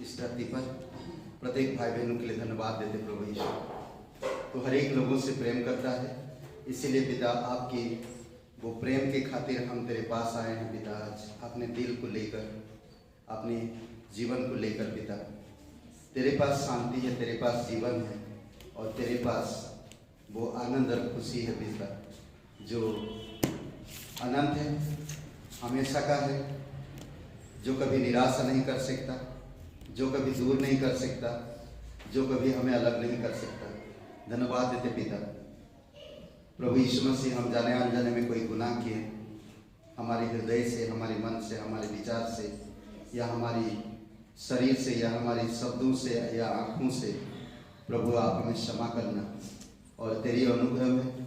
इस धरती पर प्रत्येक भाई बहनों के लिए धन्यवाद देते प्रभु यीशु। तो हर एक लोगों से प्रेम करता है, इसीलिए पिता आपकी वो प्रेम के खातिर हम तेरे पास आए हैं पिता। आज अपने दिल को लेकर, अपने जीवन को लेकर पिता, तेरे पास शांति है, तेरे पास जीवन है और तेरे पास वो आनंद और खुशी है पिता, जो अनंत है, हमेशा का है, जो कभी निराशा नहीं कर सकता, जो कभी दूर नहीं कर सकता, जो कभी हमें अलग नहीं कर सकता। धन्यवाद देते पिता प्रभु यीशु मसीह। हम जाने अनजाने में कोई गुनाह किए, हमारे हृदय से, हमारे मन से, हमारे विचार से, या हमारी शरीर से, या हमारी शब्दों से, या आँखों से, प्रभु आप हमें क्षमा करना और तेरी अनुग्रह में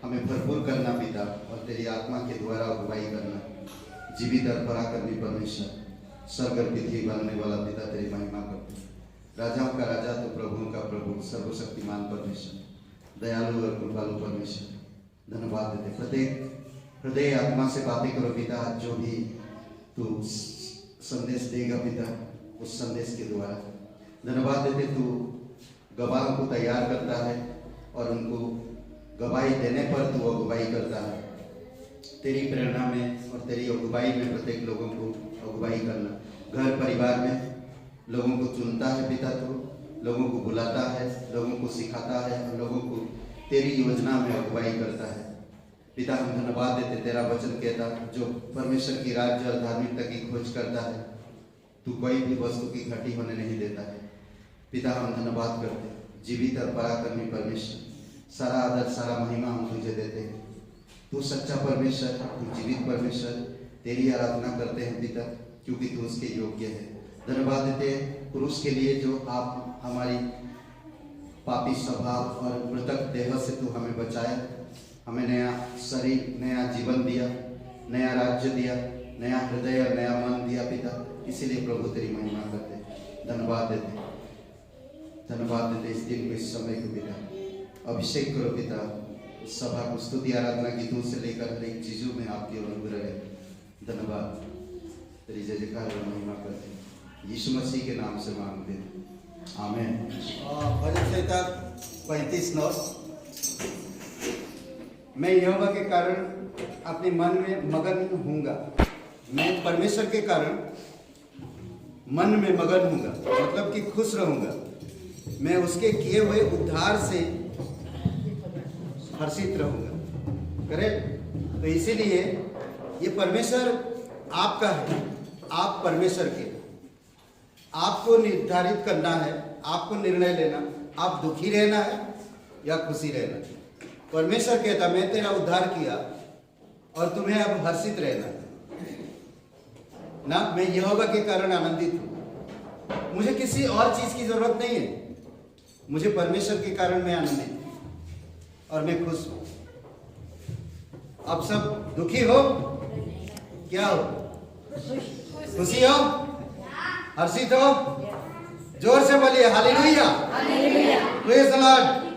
हमें भरपूर करना पिता, और तेरी आत्मा के द्वारा अगुवाई करना। जीवित और पराक्रमी परमेश्वर, स्वर्ग और पृथ्वी बनाने वाला पिता, तेरी महिमा करते। राजाओं का राजा तो प्रभुओं का प्रभु, सर्वशक्तिमान परमेश्वर, दयालु और कृपालु परमेश्वर, धन्यवाद देते। प्रत्येक हृदय आत्मा से बातें करो पिता, जो भी तू संदेश देगा पिता, उस संदेश के द्वारा धन्यवाद देते। तू गवाहों को तैयार करता है और उनको गवाही देने पर तू अगुवाई करता है। तेरी प्रेरणा में और तेरी अगुवाई में प्रत्येक लोगों को अगुवाई करना। घर परिवार में लोगों को चुनता है पिता, तू लोगों को बुलाता है, लोगों को सिखाता है और लोगों को तेरी योजना में अगुवाई करता है पिता। हम धन्यवाद देते, तेरा वचन कहता, जो परमेश्वर की राज्य और धार्मिकता की खोज करता है, तू कोई भी वस्तु की घटी होने नहीं देता है पिता। हम धन्यवाद करते, जीवित और पराक्रमी परमेश्वर, सारा आदर सारा महिमा हम तुझे देते हैं। तू सच्चा परमेश्वर, तू जीवित परमेश्वर, तेरी आराधना करते हैं पिता, क्योंकि तू उसके योग्य है। धन्यवाद देते हैं पुरुष के लिए, जो आप हमारी पापी स्वभाव और मृतक देह से तू हमें बचाया, हमें नया शरीर, नया जीवन दिया, नया राज्य दिया, नया हृदय और नया मन दिया पिता। इसीलिए प्रभु तेरी महिमा करते, धन्यवाद देते, धन्यवाद देते। इस दिन को, इस समय को पिता अभिषेक करो पिता। इस सभा को स्तुति आराधना गीतों से लेकर हर एक चीजों में आपकी अनुग्रह है। धन्यवाद, तेरी जय जयकार और महिमा करते, यीशु मसीह के नाम से मांगते हैं, आमीन। भजन संहिता 35:9। मैं यहोवा के कारण अपने मन में मगन हूँगा। मैं परमेश्वर के कारण मन में मगन हूँगा, मतलब कि खुश रहूँगा। मैं उसके किए हुए उद्धार से हर्षित रहूँगा। करेक्ट। तो इसीलिए ये परमेश्वर आपका है, आप परमेश्वर के। आपको निर्धारित करना है, आपको निर्णय लेना, आप दुखी रहना है या खुशी रहना। परमेश्वर कहता, मैं तेरा उद्धार किया और तुम्हें अब हर्षित रहना ना। मैं यहोवा के कारण आनंदित हूं, मुझे किसी और चीज की जरूरत नहीं है। मुझे परमेश्वर के कारण मैं आनंदित हूं और मैं खुश हूं। अब सब दुखी हो, क्या हो? खुशी हो, हर्षित हो? जोर से बोलिए hallelujah, praise the Lord.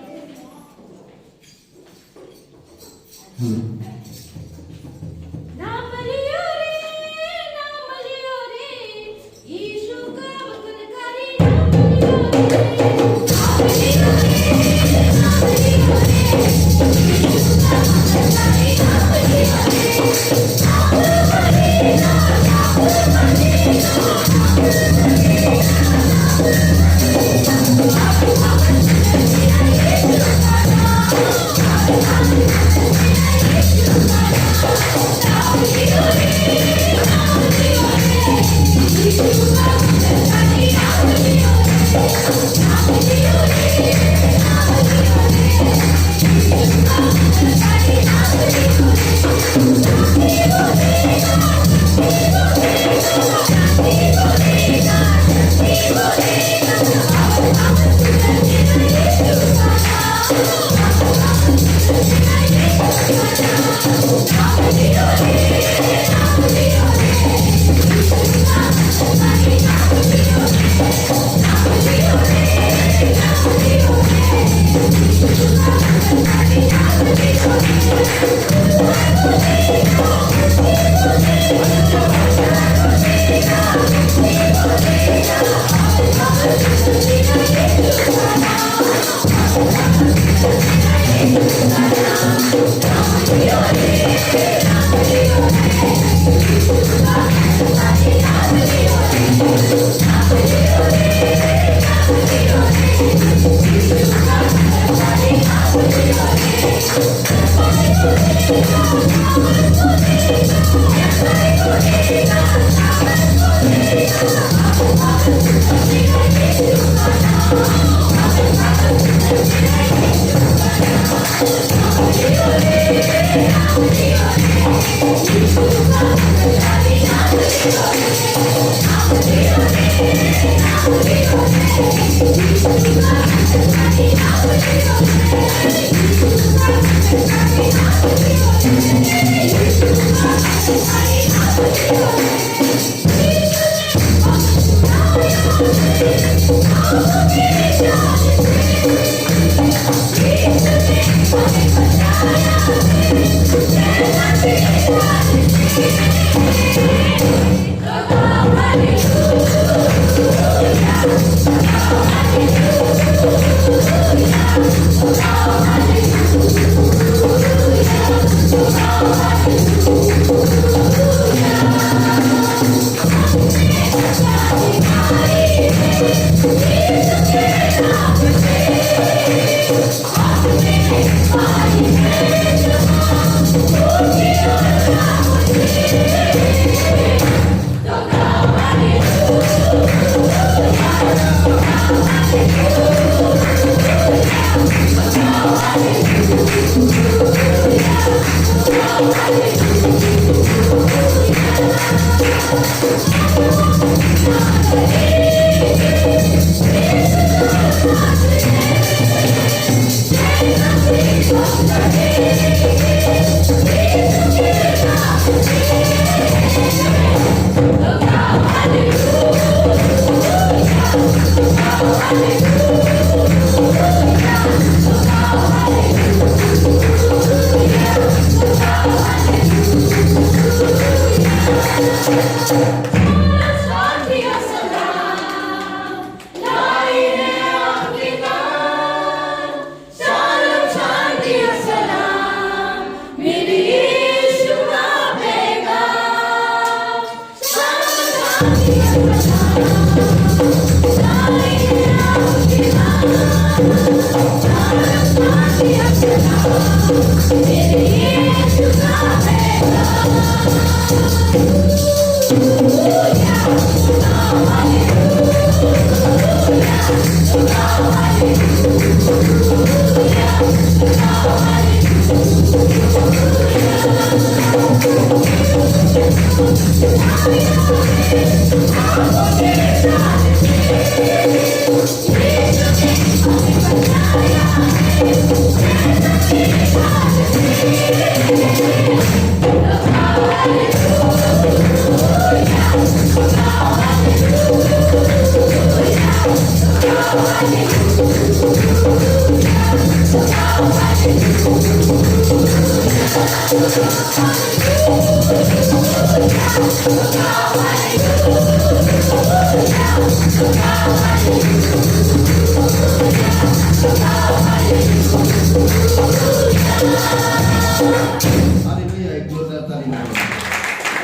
Hallelujah, एक जोरदार ताली मारो।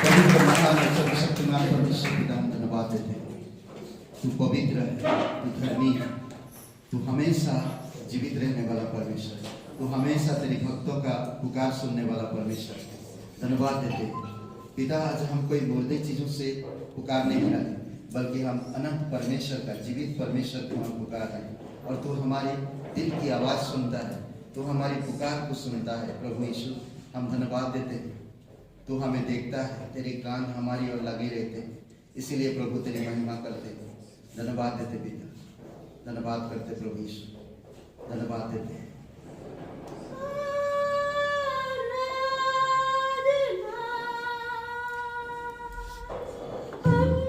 पवित्र महान और सर्वशक्तिमान परमेश्वर पिता, हम धन्यवाद देते हैं। तू पवित्र है, तू धर्मी है, तू हमेशा जीवित रहने वाला परमेश्वर है, तू हमेशा तेरे भक्तों का पुकार सुनने वाला परमेश्वर है। धन्यवाद देते हैं पिता, आज हम कोई मूर्तिक चीजों से पुकार नहीं रहे, बल्कि हम अनंत परमेश्वर का, जीवित परमेश्वर को हम पुकार रहे हैं, और तू हमारे दिल की आवाज सुनता है, तू हमारी पुकार को सुनता है। प्रभु यीशु, हम धन्यवाद देते हैं, तू हमें देखता है, तेरे कान हमारी ओर लगे रहते हैं, इसीलिए प्रभु तेरी महिमा करते हैं। धन्यवाद देते पिता, धन्यवाद करते प्रभु यीशु, धन्यवाद देते हैं। Amen.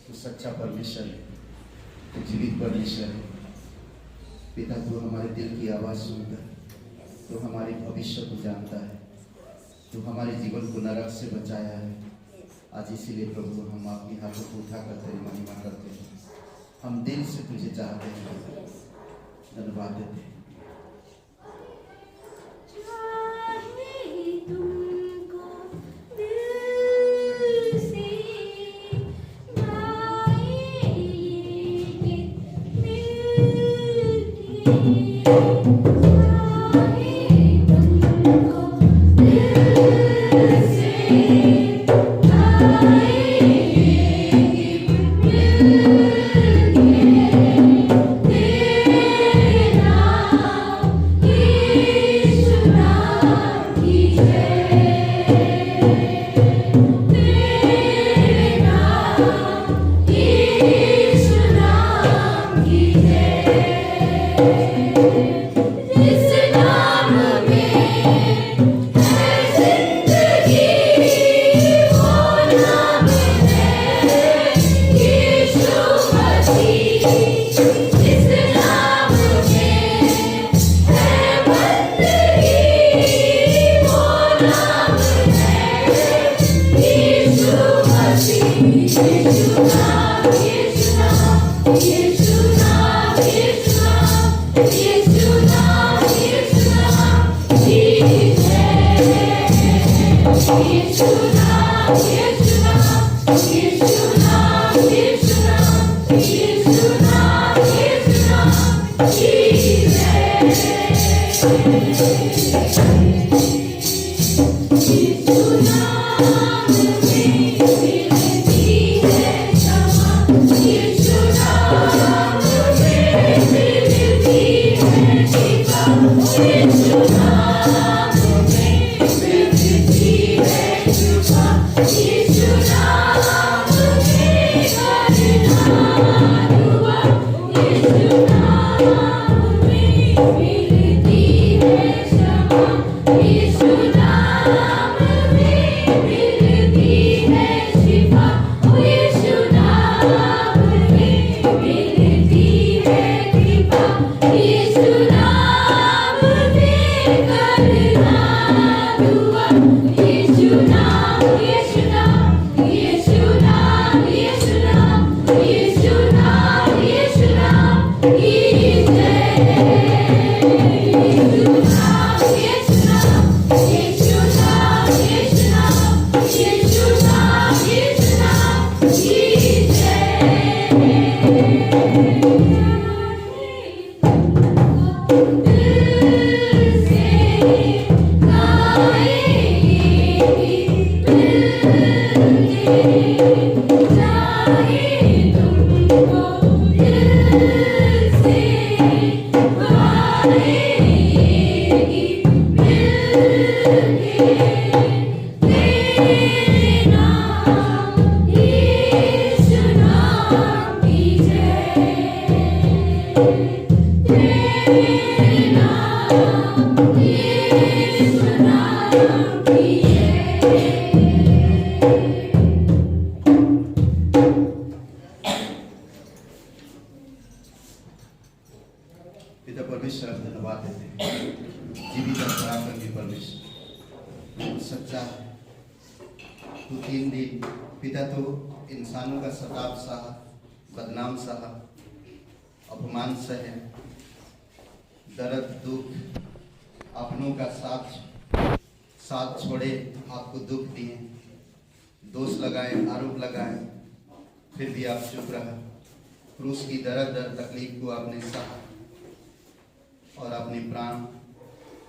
तो सच्चा परमेश्वर है, तो जीवित परमेश्वर है। पिता, तू हमारे दिल की आवाज़ सुनता है, तो हमारे भविष्य को जानता है, तो हमारे जीवन को नरक से बचाया है। आज इसीलिए प्रभु हम आपके हाथों को उठाकर तेरी महिमा करते हैं। हम दिल से तुझे चाहते हैं, धन्यवाद देते हैं। पिता परमेश्वर, धन्यवाद देते हैं। जीवित और पराक्रमी परमेश्वर, सच्चा है तू। 3 दिन पिता तो इंसानों का सताव सहा, बदनाम सहा, अपमान सहे, दर्द दुख अपनों का साथ छोड़े, आपको दुख दिए, दोष लगाए, आरोप लगाए, फिर भी आप चुप रहा। क्रूस की दर्द तकलीफ को आपने सहा और अपने प्राण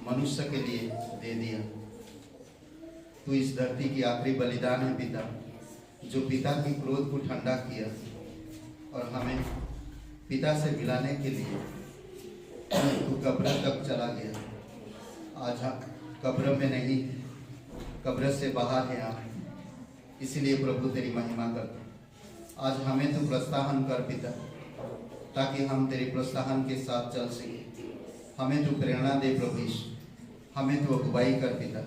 मनुष्य के लिए दे दिया। तू इस धरती की आखिरी बलिदान है पिता, जो पिता की क्रोध को ठंडा किया और हमें पिता से मिलाने के लिए तू कब्र तक चला गया। आज कब्र में नहीं, कब्र से बाहर है आप, इसीलिए प्रभु तेरी महिमा करते। आज हमें तू प्रोत्साहन कर पिता, ताकि हम तेरे प्रोत्साहन के साथ चल सके। हमें तू प्रेरणा दे प्रभु यीशु, हमें तू अगुवाई कर पिता,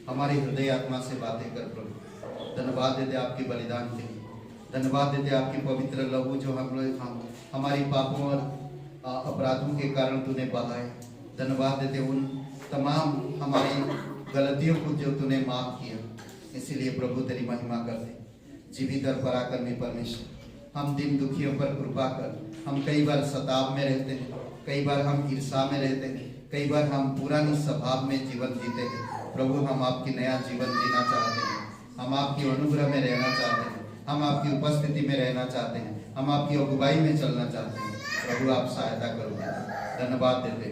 हमारे हृदय आत्मा से बातें कर प्रभु। धन्यवाद देते आपके बलिदान के लिए, धन्यवाद देते आपकी पवित्र लहू जो हमारी पापों और अपराधों के कारण तूने बहाए। धन्यवाद देते उन तमाम हमारी गलतियों को जो तूने माफ किया। इसीलिए प्रभु तेरी महिमा करते। जीवित और पराक्रमी परमेश्वर, हम दिन दुखियों पर कृपा कर। हम कई बार सताव में रहते हैं, कई बार हम ईर्षा में रहते हैं, कई बार हम पुरानी स्वभाव में जीवन जीते हैं। प्रभु हम आपकी नया जीवन जीना चाहते हैं। हम आपकी अनुग्रह में रहना चाहते हैं। हम आपकी उपस्थिति में रहना चाहते हैं। हम आपकी अगुवाई में चलना चाहते हैं। प्रभु आप सहायता करोगे। धन्यवाद देते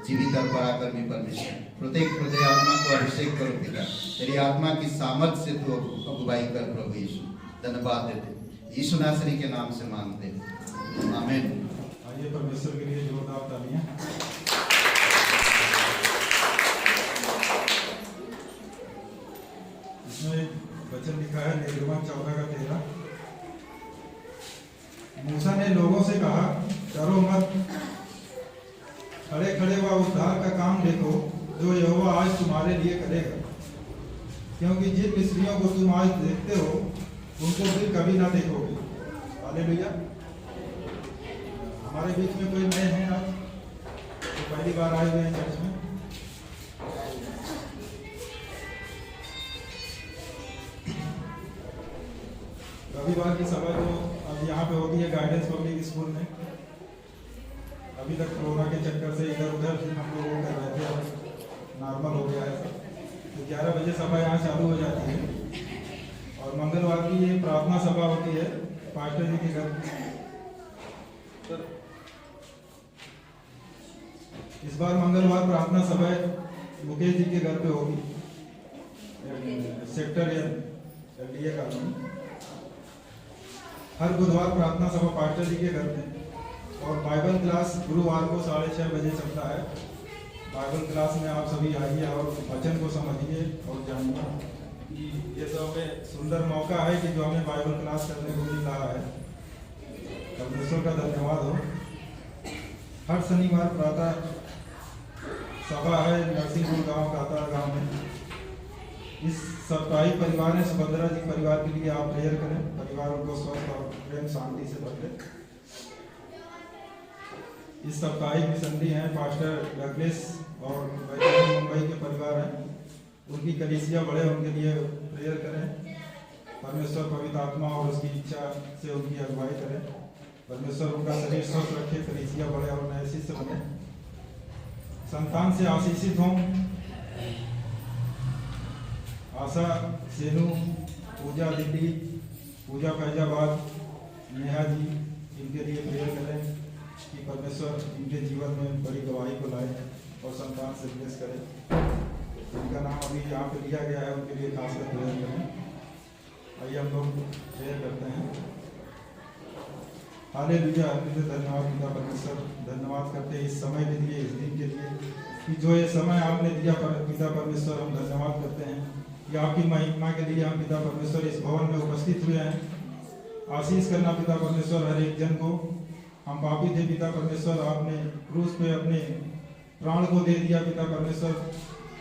जीवित और पराक्रमी परमेश्वर, प्रत्येक हृदय आत्मा को अभिषेक करो पिता। तेरी आत्मा की सामर्थ्य से तू अगुवाई कर प्रभु यीशु। धन्यवाद देते यीशु नासरी के नाम से मांगते हैं, आमीन। आइए परमेश्वर के लिए जोरदार तालियां। इसमें वचन लिखा है निर्गमन 14:13। मूसा ने लोगों से कहा, डरो मत, खड़े खड़े वह उद्धार का काम देखो जो यहोवा आज तुम्हारे लिए करेगा, क्योंकि जिन मिस्रियों को तुम आज देखते हो उनको फिर कभी ना देखोगे। हालेलुया। हमारे बीच में कोई नए हैं आज तो पहली बार आए हुए हैं चर्च में? रविवार की सभा जो अब यहाँ पे होती है गाइडेंस पब्लिक स्कूल में, अभी तक कोरोना के चक्कर से इधर उधर हम लोग वो कर रहे थे, अब नॉर्मल हो गया है। तो 11 बजे सभा यहाँ चालू हो जाती है और मंगलवार की ये प्रार्थना सभा होती है पास्टर जी के घर। इस बार मंगलवार प्रार्थना सभा मुकेश जी के घर पे होगी, सेक्टर LDA कॉलोनी। हर बुधवार प्रार्थना सभा पास्टर जी के घर पे, और बाइबल क्लास गुरुवार को 6:30 बजे चलता है। बाइबल क्लास में आप सभी आइए और वचन को समझिए और जानिए। ये तो हमें सुंदर मौका है कि जो हमें बाइबल क्लास करने को मिल रहा है। परमेश्वर का धन्यवाद हो। हर शनिवार प्रातः सभा है नरसिंहपुर गांव काता गांव में। इस साप्ताहिक परिवार है सुभद्रा जी परिवार के लिए आप प्रेयर करें, परिवार उनको स्वस्थ और प्रेम शांति से बदले। इस साप्ताहिक मिशनरी हैं पास्टर डगलेस और मुंबई के परिवार हैं, उनकी कलीसिया बढ़े, उनके लिए प्रेयर करें। परमेश्वर पवित्र आत्मा और उसकी इच्छा से उनकी अगुवाई करें। परमेश्वर उनका शरीर स्वस्थ रखे, कलीसिया बढ़े और नए शिष्य बने, संतान से आशीषित हों। आशा सेनू, पूजा दिल्ली, पूजा फैजाबाद, नेहा जी, इनके लिए प्रेयर करें कि परमेश्वर इनके जीवन में बड़ी गवाही को लाए और संतान से ब्लेस करें। जिनका नाम अभी यहाँ पे लिया गया है उनके लिए खासकर प्रेयर करें। आइए हम लोग प्रेयर करते हैं। हालेलुया। धन्यवाद पिता परमेश्वर, धन्यवाद करते हैं इस समय के लिए, इस दिन के लिए कि जो ये समय आपने दिया पिता परमेश्वर, हम धन्यवाद करते हैं कि आपकी महिमा के लिए हम पिता परमेश्वर इस भवन में उपस्थित हुए हैं। आशीष करना पिता परमेश्वर हर एक जन को। हम पापी थे पिता परमेश्वर, आपने क्रूस पे अपने प्राण को दे दिया पिता परमेश्वर।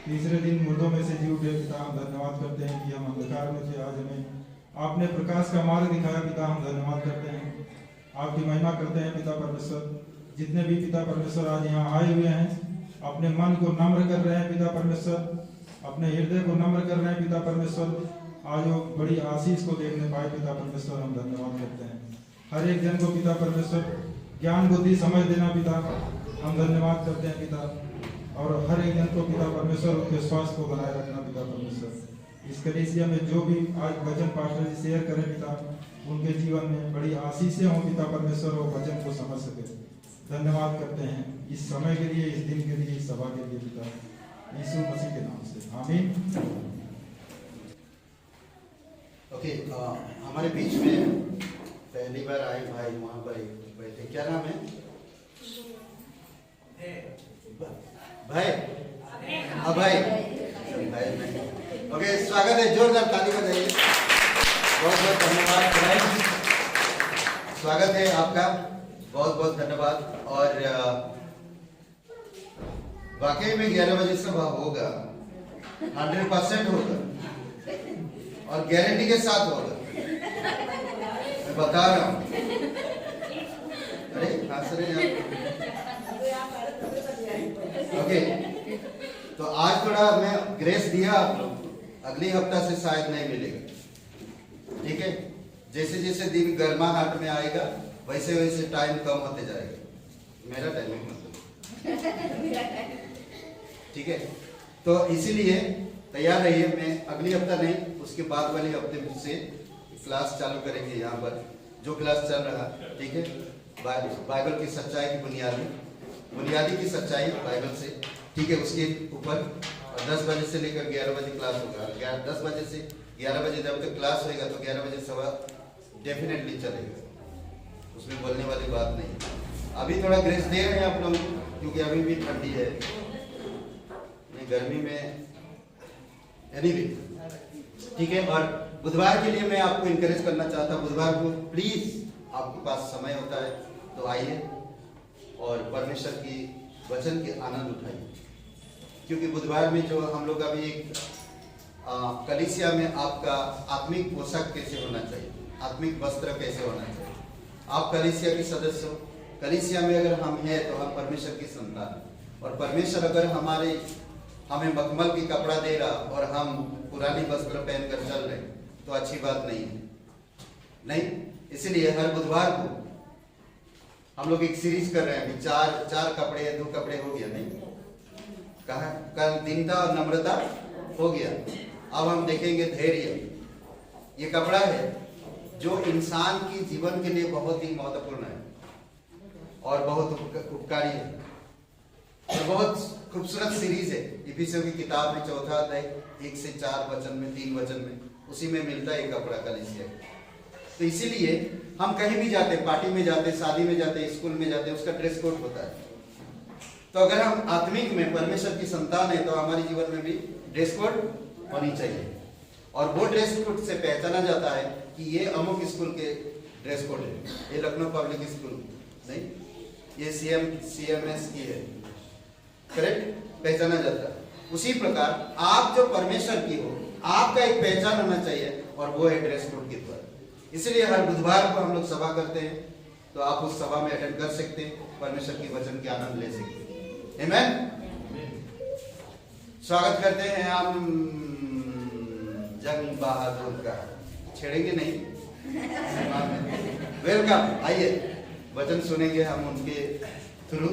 तीसरे दिन मुर्दों में से जी उठे पिता। हम धन्यवाद करते हैं कि हम अंधकार में थे, आज हमें आपने प्रकाश का मार्ग दिखाया पिता। हम धन्यवाद करते हैं, आपकी महिमा करते हैं पिता परमेश्वर। जितने भी पिता परमेश्वर आज यहाँ आए हुए हैं, अपने मन को नम्र कर रहे हैं पिता परमेश्वर, अपने हृदय को नम्र कर रहे हैं पिता परमेश्वर, आज वो बड़ी आशीष को देखने पाए पिता परमेश्वर। हम धन्यवाद करते हैं हर एक जन को पिता परमेश्वर, ज्ञान बुद्धि समझ देना पिता। हम धन्यवाद करते हैं पिता, और हर एक जन को पिता परमेश्वर उनके स्वास्थ्य को बनाए रखना पिता परमेश्वर। इस कलीसिया में जो भी आज वचन पास्टर जी शेयर करें पिता, उनके जीवन में बड़ी आशीषें हों पिता परमेश्वर, वो वचन को समझ सके। धन्यवाद करते हैं इस समय के लिए, इस दिन के लिए, इस सभा के लिए पिता, यीशु मसीह के नाम से आमीन। ओके, हमारे बीच में पहली बार आए भाई वहाँ पर बैठे, क्या नाम है भाई? अभय भाई में। ओके, स्वागत है, जोरदार ताली बजाइए। बहुत बहुत धन्यवाद भाई, स्वागत है आपका, बहुत बहुत धन्यवाद। और वाकई में 11 बजे सभा होगा, 100% होगा और गारंटी के साथ होगा। बता रहा हूँ। अरे हंस रहे आप। ओके, तो आज थोड़ा मैं ग्रेस दिया आप लोग को, अगली हफ्ता से शायद नहीं मिलेगा, ठीक है। जैसे जैसे दिन गर्माहट में आएगा वैसे वैसे टाइम कम होते जाएगा, मेरा टाइमिंग मतलब, ठीक है। तो इसीलिए तैयार रहिए, मैं अगली हफ्ता नहीं उसके बाद वाले हफ्ते से क्लास चालू करेंगे यहाँ पर, जो क्लास चल रहा, ठीक है। बाइबल की सच्चाई की बुनियादी की सच्चाई बाइबल से, ठीक है, उसके ऊपर 10 बजे से लेकर 11 बजे क्लास होगा। 10 बजे से 11 बजे जब तक क्लास होएगा तो 11 बजे सवा डेफिनेटली चलेगा, उसमें बोलने वाली बात नहीं। अभी थोड़ा ग्रेस दे रहे हैं आप लोग क्योंकि अभी भी ठंडी है, नहीं गर्मी में एनीवे, ठीक है। और बुधवार के लिए मैं आपको इनकरेज करना चाहता हूँ, बुधवार को प्लीज आपके पास समय होता है तो आइए और परमेश्वर की वचन के आनंद उठाइए, क्योंकि बुधवार में जो हम लोग अभी एक कलीसिया में आपका आत्मिक पोशाक कैसे होना चाहिए, आत्मिक वस्त्र कैसे होना चाहिए। आप कलीसिया के सदस्य हो, कलीसिया में अगर हम हैं तो हम परमेश्वर की संतान हैं, और परमेश्वर अगर हमें मखमल की कपड़ा दे रहा और हम पुरानी वस्त्र पहनकर चल रहे तो अच्छी बात नहीं है, नहीं। इसलिए हर बुधवार को हम लोग एक सीरीज कर रहे हैं, अभी चार कपड़े या 2 कपड़े हो गया, नहीं कहा, कल दीनता और नम्रता हो गया, अब हम देखेंगे धैर्य। ये कपड़ा है जो इंसान की जीवन के लिए बहुत ही महत्वपूर्ण है और बहुत उपकारी है, और बहुत खूबसूरत सीरीज है। इफिसियों की किताब में 4 अध्याय 1 से 4 वचन में 3 वचन में उसी में मिलता है ये कपड़ा कलीसिया। तो इसीलिए हम कहीं भी जाते, पार्टी में जाते, शादी में जाते, स्कूल में जाते, उसका ड्रेस कोड होता है। तो अगर हम आत्मिक में परमेश्वर की संतान है तो हमारे जीवन में भी ड्रेस कोड होनी चाहिए, और वो ड्रेस कोड से पहचाना जाता है कि ये अमुक स्कूल के ड्रेस कोड है, ये लखनऊ पब्लिक स्कूल नहीं, ये CMS की है, करेक्ट, पहचाना जाता है। उसी प्रकार आप जो परमेश्वर की हो, आपका एक पहचान होना चाहिए, और वो है ड्रेस कोड के द्वारा। इसलिए हर बुधवार को हम लोग सभा करते हैं, तो आप उस सभा में अटेंड कर सकते हैं, परमेश्वर की वचन के आनंद ले सकते हैं। आमेन। स्वागत करते हैं हम जंग बहादुर का, छेड़ेंगे नहीं, वेलकम, आइए वचन सुनेंगे हम उनके थ्रू।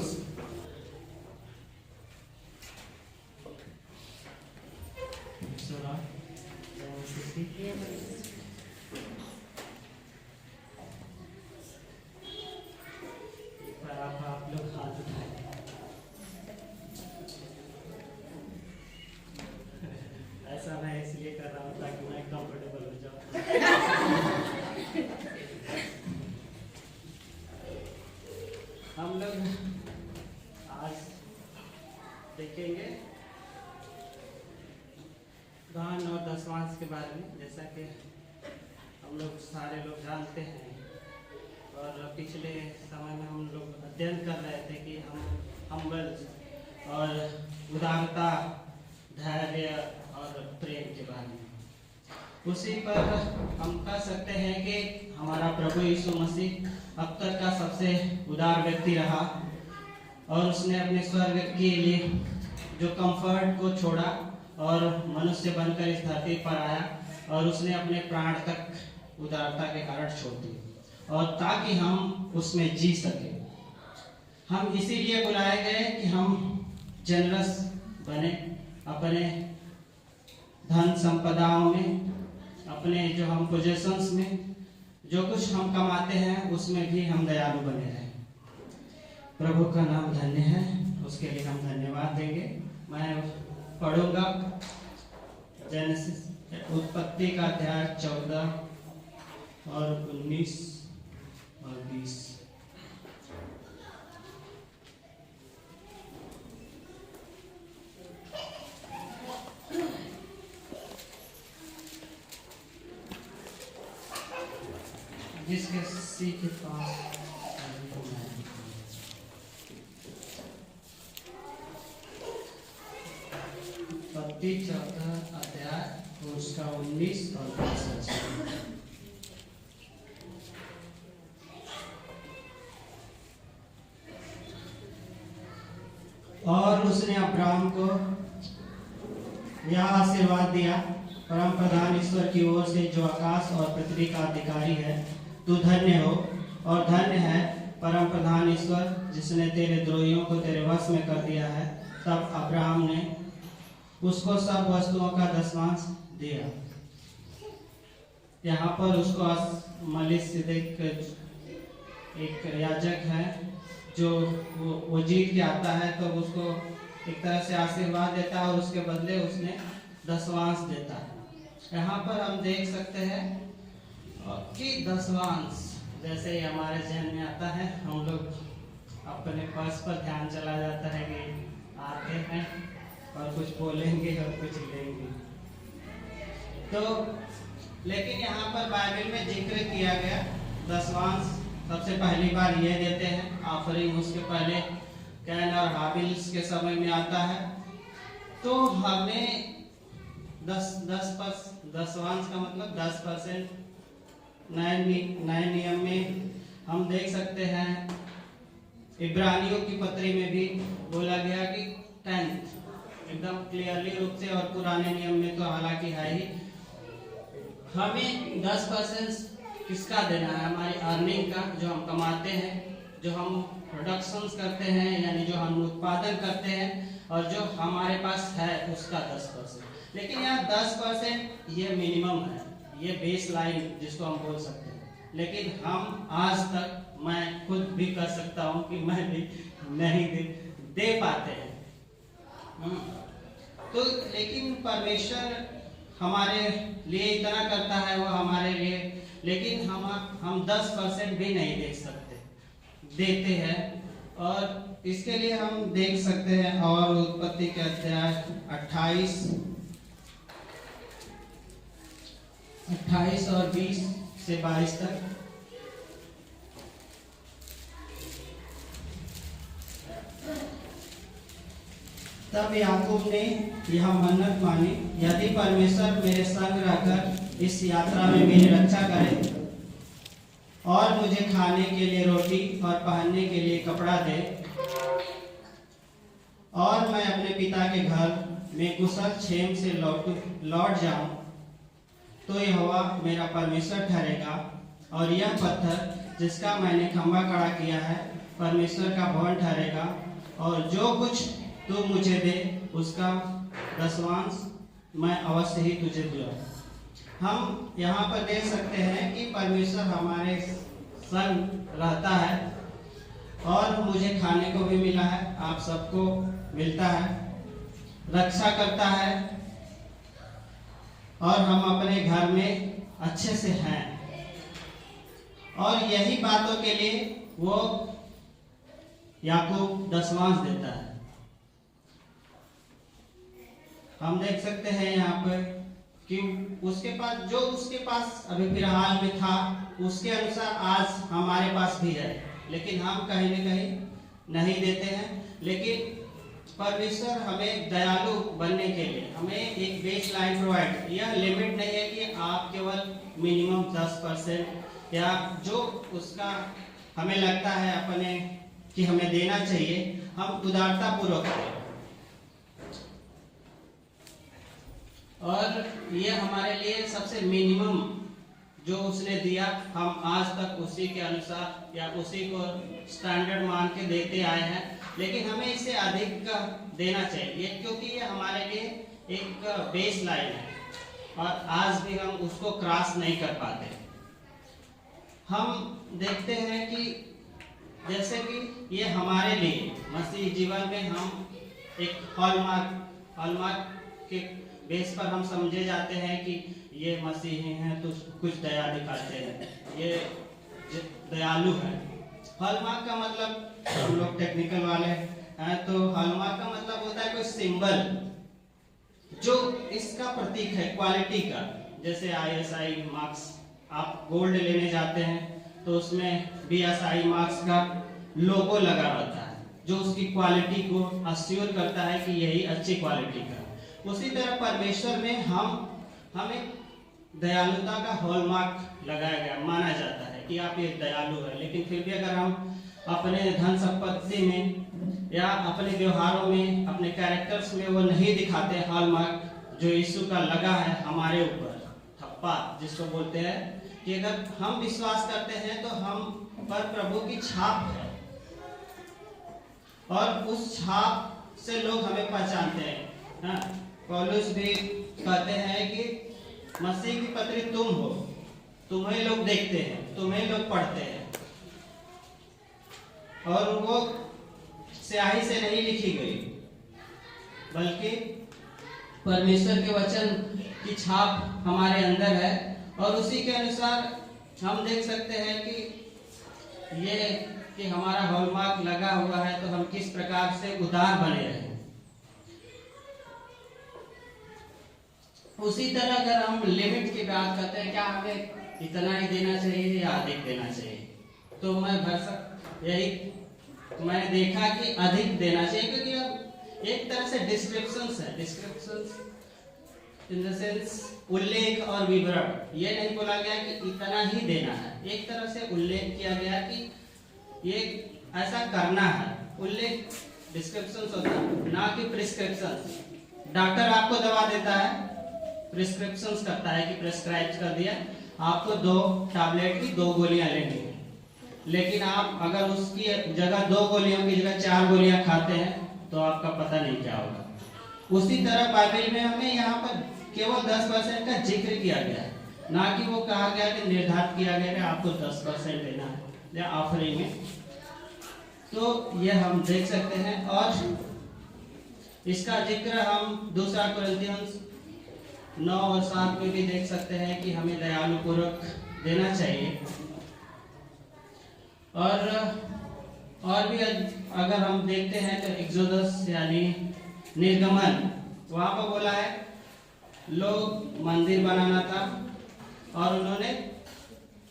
आप लोग हाथ उठाए, ऐसा मैं इसलिए कर रहा हूँ ताकि मैं कंफर्टेबल हो जाऊँ। हम लोग आज देखेंगे दान और दशमांश के बारे में, जैसा कि हम लोग सारे लोग जानते हैं, और पिछले समय में हम लोग अध्ययन कर रहे थे कि हम हम्बल और उदारता, धैर्य और प्रेम के बारे में। उसी पर हम कह सकते हैं कि हमारा प्रभु यीशु मसीह अब तक का सबसे उदार व्यक्ति रहा, और उसने अपने स्वर्ग के लिए जो कंफर्ट को छोड़ा और मनुष्य बनकर इस धरती पर आया, और उसने अपने प्राण तक उदारता के कारण छोड़ दिए, और ताकि हम उसमें जी सके। हम इसीलिए बुलाए गए कि हम जनरस बने, अपने धन संपदाओं में, अपने जो हम पोजेशंस में, जो कुछ हम कमाते हैं उसमें भी हम दयालु बने रहें। प्रभु का नाम धन्य है, उसके लिए हम धन्यवाद देंगे। मैं पढ़ूंगा जेनेसिस, उत्पत्ति का अध्याय 14 और 19 और 20। जिसके सी के पास उत्पत्ति 14 अध्याय उसका 19 और 20। और उसने अब्राहम को यह आशीर्वाद दिया, परम प्रधान ईश्वर की ओर से जो आकाश और पृथ्वी का अधिकारी है, तू धन्य हो और धन्य है परम प्रधान ईश्वर जिसने तेरे द्रोहियों को तेरे वश में कर दिया है। तब अब्राहम ने उसको सब वस्तुओं का दशमांश दिया। यहाँ पर उसको मलिकिसिदक एक याजक है जो वो जीत के आता है, तो उसको एक तरह से आशीर्वाद देता है और उसके बदले उसने दशवांश देता है। यहाँ पर हम देख सकते हैं कि दशवांश जैसे ही हमारे जहन में आता है, हम लोग अपने पर्स पर ध्यान चला जाता है कि आते हैं और कुछ बोलेंगे और कुछ लेंगे। तो लेकिन यहाँ पर बाइबल में जिक्र किया गया दशवांश सबसे पहली बार ये देते हैं। ऑफरिंग उसके पहले कैन और हाबिल के समय में आता है। तो हमें दशवांश का मतलब 10%। नए नियम में हम देख सकते हैं, इब्रानियों की पत्री में भी बोला गया कि 10th एकदम क्लियरली रूप से, और पुराने नियम में तो हालांकि है ही। हमें 10% किसका देना है? हमारी अर्निंग का, जो हम कमाते हैं, जो हम प्रोडक्शंस करते हैं, यानी जो हम उत्पादन करते हैं, और जो हमारे पास है उसका 10%। लेकिन यहाँ 10% ये मिनिमम है, ये बेस लाइन जिसको हम बोल सकते हैं। लेकिन हम आज तक, मैं खुद भी कर सकता हूँ कि मैं भी नहीं दे पाते हैं। तो लेकिन परमेश्वर हमारे लिए इतना करता है, वो हमारे लिए, लेकिन हम 10% भी नहीं दे सकते, देते हैं। और इसके लिए हम देख सकते हैं और उत्पत्ति के अध्याय 28 और 20 से 22 तक। तब याकूब ने यह मन्नत मानी, यदि परमेश्वर मेरे संग रहकर इस यात्रा में मेरी रक्षा करे और मुझे खाने के लिए रोटी और पहनने के लिए कपड़ा दे, और मैं अपने पिता के घर में कुशल क्षेम से लौट जाऊं, तो यहोवा मेरा परमेश्वर ठहरेगा, और यह पत्थर जिसका मैंने खंभा खड़ा किया है परमेश्वर का भवन ठहरेगा, और जो कुछ तू मुझे दे उसका दशवांश मैं अवश्य ही तुझे दूंगा। हम यहाँ पर देख सकते हैं कि परमेश्वर हमारे संग रहता है, और मुझे खाने को भी मिला है, आप सबको मिलता है, रक्षा करता है, और हम अपने घर में अच्छे से हैं। और यही बातों के लिए वो याकूब दशवांश देता है। हम देख सकते हैं यहाँ पर कि उसके पास अभी फिलहाल में था, उसके अनुसार आज हमारे पास भी है, लेकिन हम कहीं न कहीं नहीं देते हैं। लेकिन परमेश्वर हमें दयालु बनने के लिए हमें एक बेस लाइन प्रोवाइड, यह लिमिट नहीं है कि आप केवल मिनिमम 10% या जो उसका हमें लगता है अपने कि हमें देना चाहिए, हम उदारता पूर्वक करें। और ये हमारे लिए सबसे मिनिमम जो उसने दिया, हम आज तक उसी के अनुसार या उसी को स्टैंडर्ड मान के देते आए हैं। लेकिन हमें इससे अधिक देना चाहिए, क्योंकि ये हमारे लिए एक बेस लाइन है, और आज भी हम उसको क्रॉस नहीं कर पाते। हम देखते हैं कि जैसे कि ये हमारे लिए मसीह जीवन में हम एक हॉलमार्क के बेस पर हम समझे जाते हैं कि ये मसीही हैं तो कुछ दया दिखाते हैं, ये दयालु है। हॉलमार्क का मतलब, हम लोग टेक्निकल वाले हैं, तो हॉलमार्क का मतलब होता है कोई सिंबल जो इसका प्रतीक है क्वालिटी का। जैसे ISI मार्क्स, आप गोल्ड लेने जाते हैं तो उसमें BSI मार्क्स का लोगो लगा रहता है, जो उसकी क्वालिटी को अश्योर करता है कि यही अच्छी क्वालिटी का। उसी तरह परमेश्वर में हमें दयालुता का हॉलमार्क लगाया गया, माना जाता है कि आप एक दयालु है। लेकिन फिर भी अगर हम अपने धन संपत्ति में या अपने व्यवहारों में, अपने कैरेक्टर्स में वो नहीं दिखाते हॉलमार्क जो यीशु का लगा है हमारे ऊपर, थप्पा जिसको बोलते हैं, कि अगर हम विश्वास करते हैं तो हम पर प्रभु की छाप है और उस छाप से लोग हमें पहचानते हैं। हाँ, पौलुस भी कहते हैं कि मसीह की पत्री तुम हो, तुम्हें लोग देखते हैं, तुम्हें लोग पढ़ते हैं, और वो स्याही से नहीं लिखी गई बल्कि परमेश्वर के वचन की छाप हमारे अंदर है। और उसी के अनुसार हम देख सकते हैं कि ये कि हमारा हॉलमार्क लगा हुआ है तो हम किस प्रकार से उदार बने रहे। उसी तरह अगर हम लिमिट की बात करते हैं, क्या हमें इतना ही देना चाहिए या अधिक देना चाहिए, तो मैं मैंने देखा कि अधिक देना चाहिए, क्योंकि अब एक तरह से डिस्क्रिप्शंस है, डिस्क्रिप्शंस इन द सेंस उल्लेख और विवरण। ये नहीं बोला गया कि इतना ही देना है, एक तरह से उल्लेख किया गया कि ये ऐसा करना है। उल्लेख डिस्क्रिप्शंस होता है, ना कि प्रिस्क्रिप्शंस। डॉक्टर आपको दवा देता है, प्रिस्क्रिप्शंस करता है कि प्रिस्क्राइब कर दिया आपको 2 टैबलेट की 2 गोलियां लेनी है, लेकिन आप अगर उसकी जगह 2 गोलियों की जगह 4 गोलियां खाते हैं तो आपका पता नहीं क्या होगा। उसी तरह बाइबल में हमें यहाँ पर केवल 10% का जिक्र किया गया है, ना कि वो कहा गया कि निर्धारित किया गया कि आपको 10% देना है या ऑफरिंग में। तो ये हम देख सकते हैं, और इसका जिक्र हम 2 कुरिन्थियंस 9 और 7 में भी देख सकते हैं कि हमें दयालु पूर्वक देना चाहिए। और भी अगर हम देखते हैं तो एक्सोडस यानी निर्गमन, वहां पर बोला है लोग मंदिर बनाना था और उन्होंने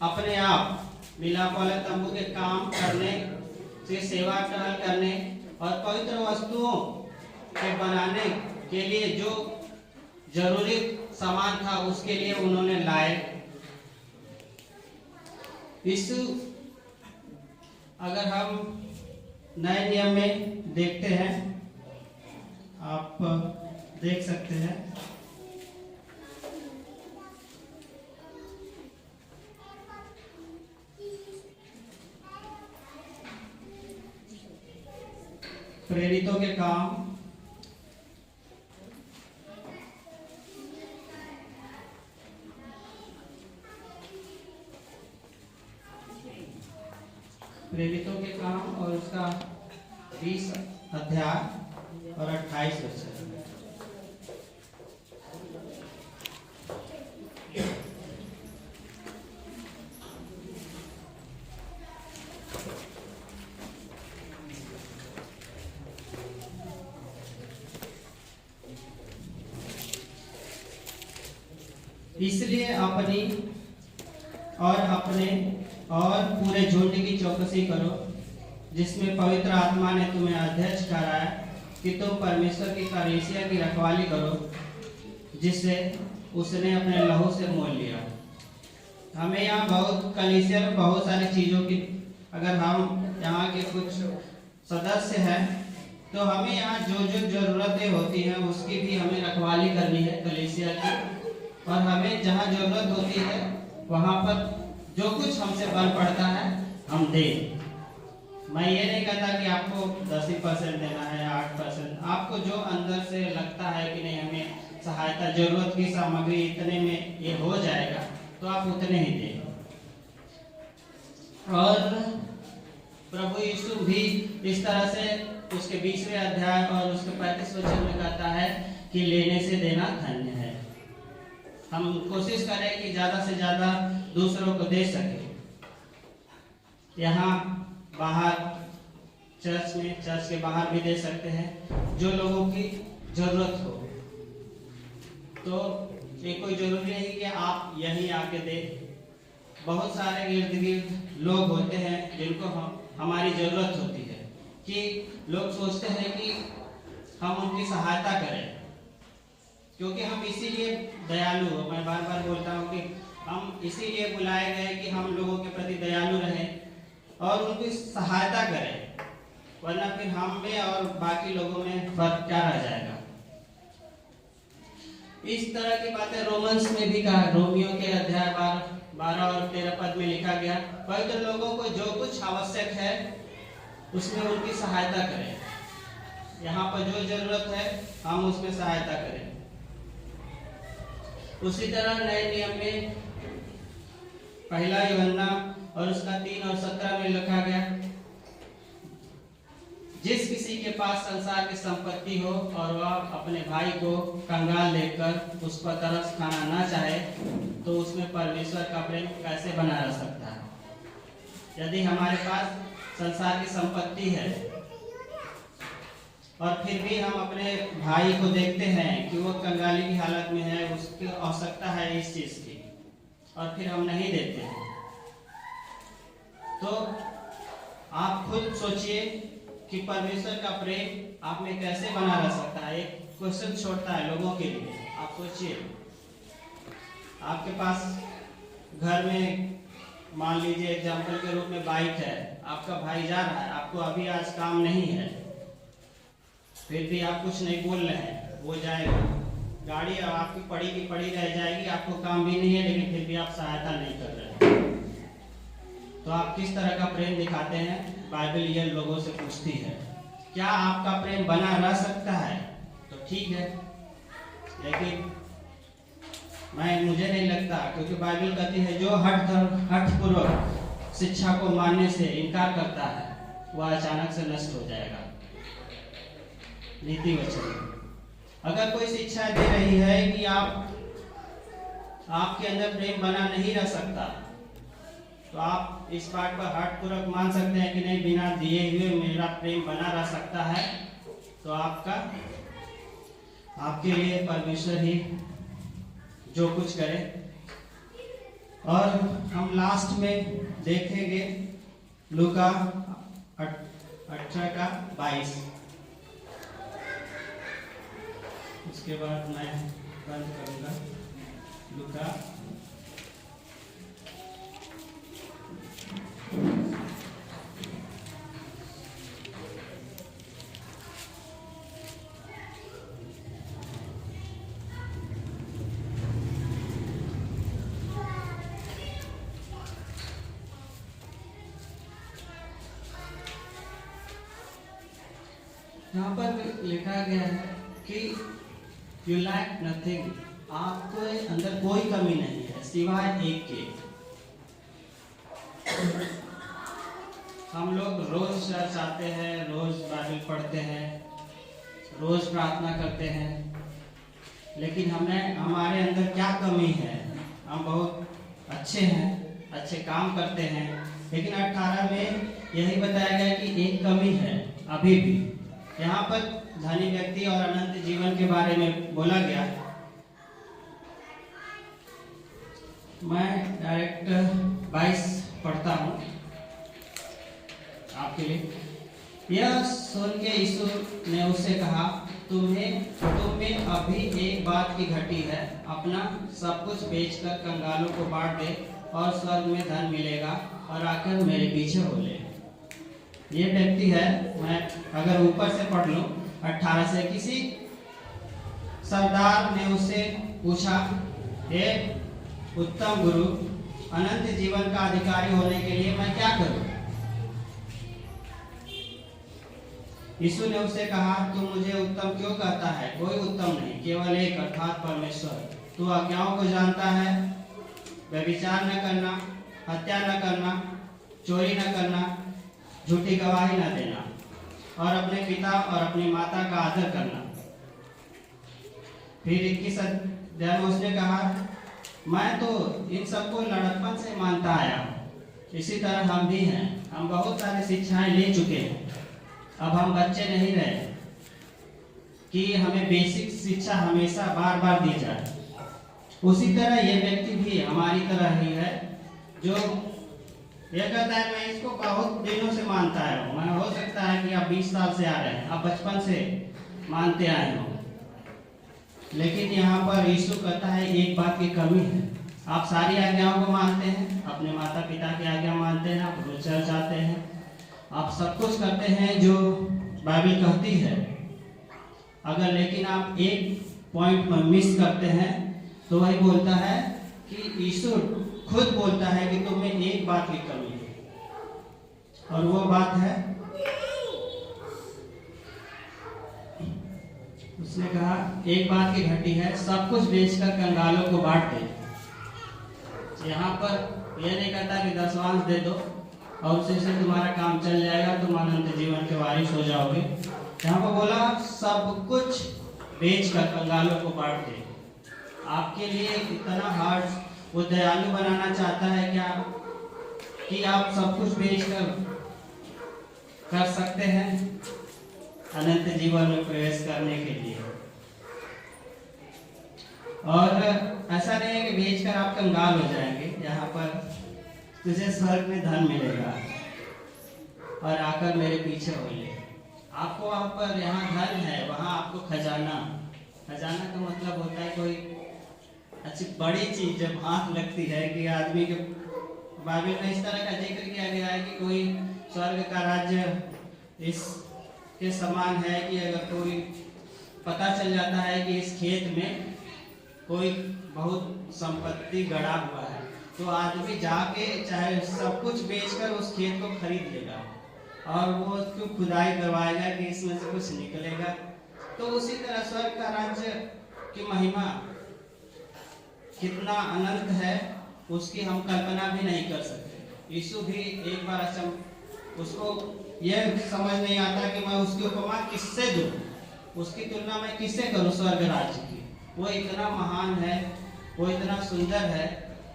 अपने आप मिलाप वाले तंबू के काम करने से, सेवा टहल करने और पवित्र वस्तुओं के बनाने के लिए जो जरूरी सामान था उसके लिए उन्होंने लाए। यीशु अगर हम नए नियम में देखते हैं, आप देख सकते हैं प्रेरितों के काम, प्रेरितों के काम और उसका 20 अध्याय और 28 वचन। इसलिए अपनी और अपने और पूरे झुंड की चौकसी करो, जिसमें पवित्र आत्मा ने तुम्हें अध्यक्ष कराया कि तुम परमेश्वर की कलीसिया की रखवाली करो, जिसे उसने अपने लहू से मोल लिया। हमें यहाँ बहुत कलीसिया में बहुत सारी चीजों की, अगर हम यहाँ के कुछ सदस्य हैं तो हमें यहाँ जो जो जरूरतें होती हैं उसकी भी हमें रखवाली करनी है कलीसिया की, और हमें जहाँ जरूरत होती है वहाँ पर जो कुछ हमसे बन पड़ता है हम दें। मैं ये नहीं कहता कि आपको 10% देना है या 8%, आपको जो अंदर से लगता है कि नहीं हमें सहायता, जरूरत की सामग्री इतने में ये हो जाएगा, तो आप उतने ही दें। और प्रभु यीशु भी इस तरह से उसके 20वें अध्याय और उसके 35 वचन में कहता है कि लेने से देना धन्य है। हम कोशिश करें कि ज्यादा से ज्यादा दूसरों को दे सके। यहाँ बाहर चर्च में, चर्च के बाहर भी दे सकते हैं जो लोगों की जरूरत हो। तो ये कोई जरूरी नहीं कि आप यहीं आके दे। बहुत सारे इर्द गिर्द लोग होते हैं जिनको हमारी जरूरत होती है, कि लोग सोचते हैं कि हम उनकी सहायता करें, क्योंकि हम इसीलिए दयालु, मैं बार बार बोलता हूँ कि हम इसीलिए बुलाए गए कि हम लोगों के प्रति दयालु रहें और उनकी सहायता करें, वरना फिर हम में और बाकी लोगों में फर्क क्या रह जाएगा। इस तरह की बातें रोमन्स में भी कहा, रोमियो के अध्याय 12 और 13 पद में लिखा गया, पवित्र लोगों को जो कुछ आवश्यक है उसमें उनकी सहायता करें। यहाँ पर जो जरूरत है हम उसमें सहायता करें। उसी तरह नए नियम में 1 यूहन्ना और उसका 3 और 17 में लिखा गया, जिस किसी के पास संसार की संपत्ति हो और वह अपने भाई को कंगाल देखकर उस पर तरस खाना ना चाहे, तो उसमें परमेश्वर का प्रेम कैसे बना रह सकता है। यदि हमारे पास संसार की संपत्ति है और फिर भी हम अपने भाई को देखते हैं कि वो कंगाली की हालत में है, उसकी आवश्यकता है इस चीज की, और फिर हम नहीं देते हैं, तो आप खुद सोचिए कि परमेश्वर का प्रेम आप में कैसे बना रह सकता है। एक क्वेश्चन छोड़ता है लोगों के लिए। आप सोचिए, आपके पास घर में मान लीजिए एग्जाम्पल के रूप में बाइक है, आपका भाई जा रहा है, आपको अभी आज काम नहीं है, फिर भी आप कुछ नहीं बोल रहे हैं, वो जाएगा, गाड़ी आपकी पड़ी की पड़ी रह जाएगी, आपको काम भी नहीं है, लेकिन फिर भी आप सहायता नहीं कर रहे हैं, तो आप किस तरह का प्रेम दिखाते हैं। बाइबल ये लोगों से पूछती है, क्या आपका प्रेम बना रह सकता है? तो ठीक है, लेकिन मुझे नहीं लगता, क्योंकि बाइबल कहती है जो हठपूर्वक शिक्षा को मानने से इनकार करता है वह अचानक से नष्ट हो जाएगा। नीति वचन अगर कोई शिक्षा दे रही है कि आपके अंदर प्रेम बना नहीं रह सकता, तो आप इस बात पर हठपूर्वक मान सकते हैं कि नहीं, बिना दिए हुए मेरा प्रेम बना रह सकता है, तो आपके लिए परमेश्वर ही जो कुछ करे। और हम लास्ट में देखेंगे लूका 18:22। उसके बाद मैं बंद करूंगा। लूका यहाँ पर लिखा गया है कि यू लैक नथिंग, आपके अंदर कोई कमी नहीं है सिवाय एक के। हम लोग रोज चर्च आते हैं, रोज बाइबल पढ़ते हैं, रोज प्रार्थना करते हैं, लेकिन हमारे अंदर क्या कमी है? हम बहुत अच्छे हैं, अच्छे काम करते हैं, लेकिन 18 में यही बताया गया कि एक कमी है अभी भी। यहाँ पर धनी व्यक्ति और अनंत जीवन के बारे में बोला गया। मैं डायरेक्ट 22 पढ़ता हूँ आपके लिए। यह सुन के यीशु ने उससे कहा, तुम में अभी एक बात की घटी है, अपना सब कुछ बेचकर कंगालों को बांट दे और स्वर्ग में धन मिलेगा, और आकर मेरे पीछे हो ले। ये व्यक्ति है, मैं अगर ऊपर से पढ़ लूं 18 से, किसी सरदार ने उससे पूछा, हे उत्तम गुरु, अनंत जीवन का अधिकारी होने के लिए मैं क्या करूं? यीशु ने उससे कहा, तू मुझे उत्तम क्यों कहता है? कोई उत्तम नहीं, केवल एक, अर्थात परमेश्वर। तू आज्ञाओं को जानता है, व्यभिचार न करना, हत्या न करना, चोरी न करना, झूठी गवाही न देना, और अपने पिता और अपनी माता का आदर करना। फिर 21 अध्याय में उसने कहा, मैं तो इन सबको लड़कपन से मानता आया हूँ। इसी तरह हम भी हैं, हम बहुत सारी शिक्षाएं ले चुके हैं, अब हम बच्चे नहीं रहे कि हमें बेसिक शिक्षा हमेशा बार बार दी जाए। उसी तरह ये व्यक्ति भी हमारी तरह ही है, जो ये कहता है मैं इसको बहुत दिनों से मानता आया हूँ। मैं हो सकता है कि आप 20 साल से आ रहे हैं, आप बचपन से मानते आए हो, लेकिन यहाँ पर यीशु कहता है एक बात की कमी है। आप सारी आज्ञाओं को मानते हैं, अपने माता पिता की आज्ञा मानते हैं, आप चर्च जाते हैं, आप सब कुछ करते हैं जो बाइबल कहती है। अगर लेकिन आप एक पॉइंट में मिस करते हैं तो वही बोलता है कि यीशु खुद बोलता है कि तुम्हें एक बात की कमी है, और वो बात है, उसने कहा एक बात की घटी है, सब कुछ बेचकर कंगालों को बांट दे। यहाँ पर यह नहीं कहता कि दशवांश दे दो और उसी से तुम्हारा काम चल जाएगा, तुम अनंत जीवन के वारिस हो जाओगे। यहाँ पर बोला सब कुछ बेचकर कंगालों को बांट दे। आपके लिए इतना हार्ड वो दयालु बनाना चाहता है क्या कि आप सब कुछ बेचकर कर सकते हैं अनंत जीवन में प्रवेश करने के लिए? और ऐसा नहीं है कि बेचकर आप कंगाल हो जाएंगे। यहाँ पर तुझे स्वर्ग में धन मिलेगा और आकर मेरे पीछे हो ले। आपको वहाँ पर यहाँ धन है, वहाँ आपको खजाना। खजाना का मतलब होता है कोई अच्छी बड़ी चीज जब हाथ लगती है कि आदमी के। बाइबल में इस तरह का जिक्र किया गया है कि कोई स्वर्ग का राज्य इस के समान है कि अगर कोई पता चल जाता है कि इस खेत में कोई बहुत संपत्ति गड़ा हुआ है, तो आदमी जाके चाहे सब कुछ बेचकर उस खेत को खरीद लेगा और वो उसको खुदाई करवाएगा कि इसमें से कुछ निकलेगा। तो उसी तरह स्वर्ग का राज्य की महिमा कितना अनंत है उसकी हम कल्पना भी नहीं कर सकते। यीशु भी एक बार उसको यह समझ नहीं आता कि मैं उसकी उपमा किससे दूं, उसकी तुलना मैं किससे करूं स्वर्ग राज्य की। वो इतना महान है, वो इतना सुंदर है,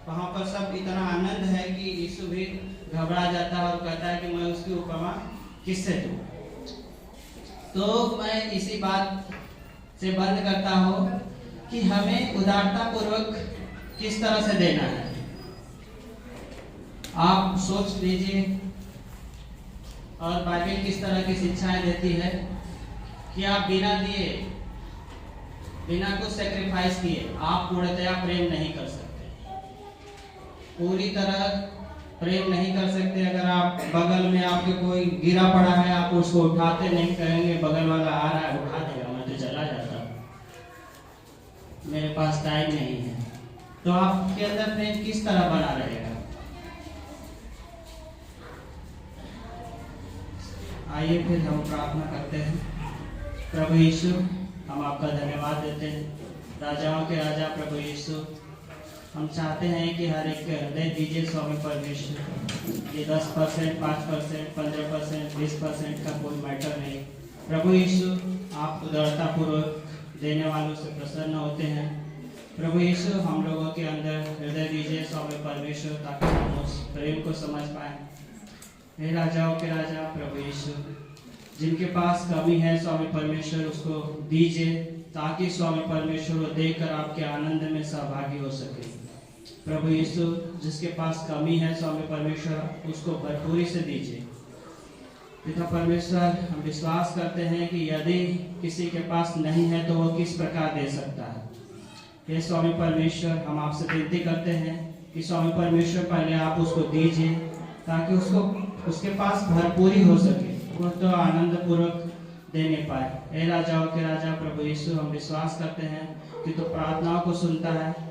वहां पर सब इतना आनंद है कि यीशु भी घबरा जाता है और कहता है कि मैं उसकी उपमा किससे दूं। तो मैं इसी बात से बंद करता हूं कि हमें उदारता पूर्वक किस तरह से देना है। आप सोच लीजिए, और बाइबल किस तरह की शिक्षाएं देती है कि आप बिना दिए, बिना कुछ सैक्रिफाइस किए आप पूर्णतया प्रेम नहीं कर सकते, पूरी तरह प्रेम नहीं कर सकते। अगर आप बगल में आपके कोई गिरा पड़ा है, आप उसको उठाते नहीं, कहेंगे बगल वाला आ रहा है उठा देगा, मैं तो चला जाता हूँ, मेरे पास टाइम नहीं है, तो आपके अंदर प्रेम किस तरह बना रहेगा? आइए फिर हम प्रार्थना करते हैं। प्रभु यीशु, हम आपका धन्यवाद देते हैं, राजाओं के राजा प्रभु यीशु। हम चाहते हैं कि हर एक हृदय दीजिए स्वामी परमेश्वर। ये 10%, 5%, 15%, 20% का कोई मैटर नहीं। प्रभु यीशु, आप उदारता पूर्वक देने वालों से प्रसन्न होते हैं। प्रभु यीशु, हम लोगों के अंदर हृदय दीजिए स्वामी परमेश्वर, ताकि हम उस प्रेम को समझ पाएं। हे राजाओं के राजा प्रभु यीशु, जिनके पास कमी है स्वामी परमेश्वर उसको दीजिए, ताकि स्वामी परमेश्वर वो देकर आपके आनंद में सहभागी हो सके। प्रभु यीशु, जिसके पास कमी है स्वामी परमेश्वर उसको भरपूरी से दीजिए। पिता परमेश्वर, हम विश्वास करते हैं कि यदि किसी के पास नहीं है तो वो किस प्रकार दे सकता है। हे स्वामी परमेश्वर, हम आपसे विनती करते हैं कि स्वामी परमेश्वर पहले आप उसको दीजिए, ताकि उसके पास भरपूरी हो सके, वो तो आनंद पूर्वक देने पाए। हे राजाओं के राजा प्रभु यीशु, हम विश्वास करते हैं कि तो प्रार्थनाओं को सुनता है।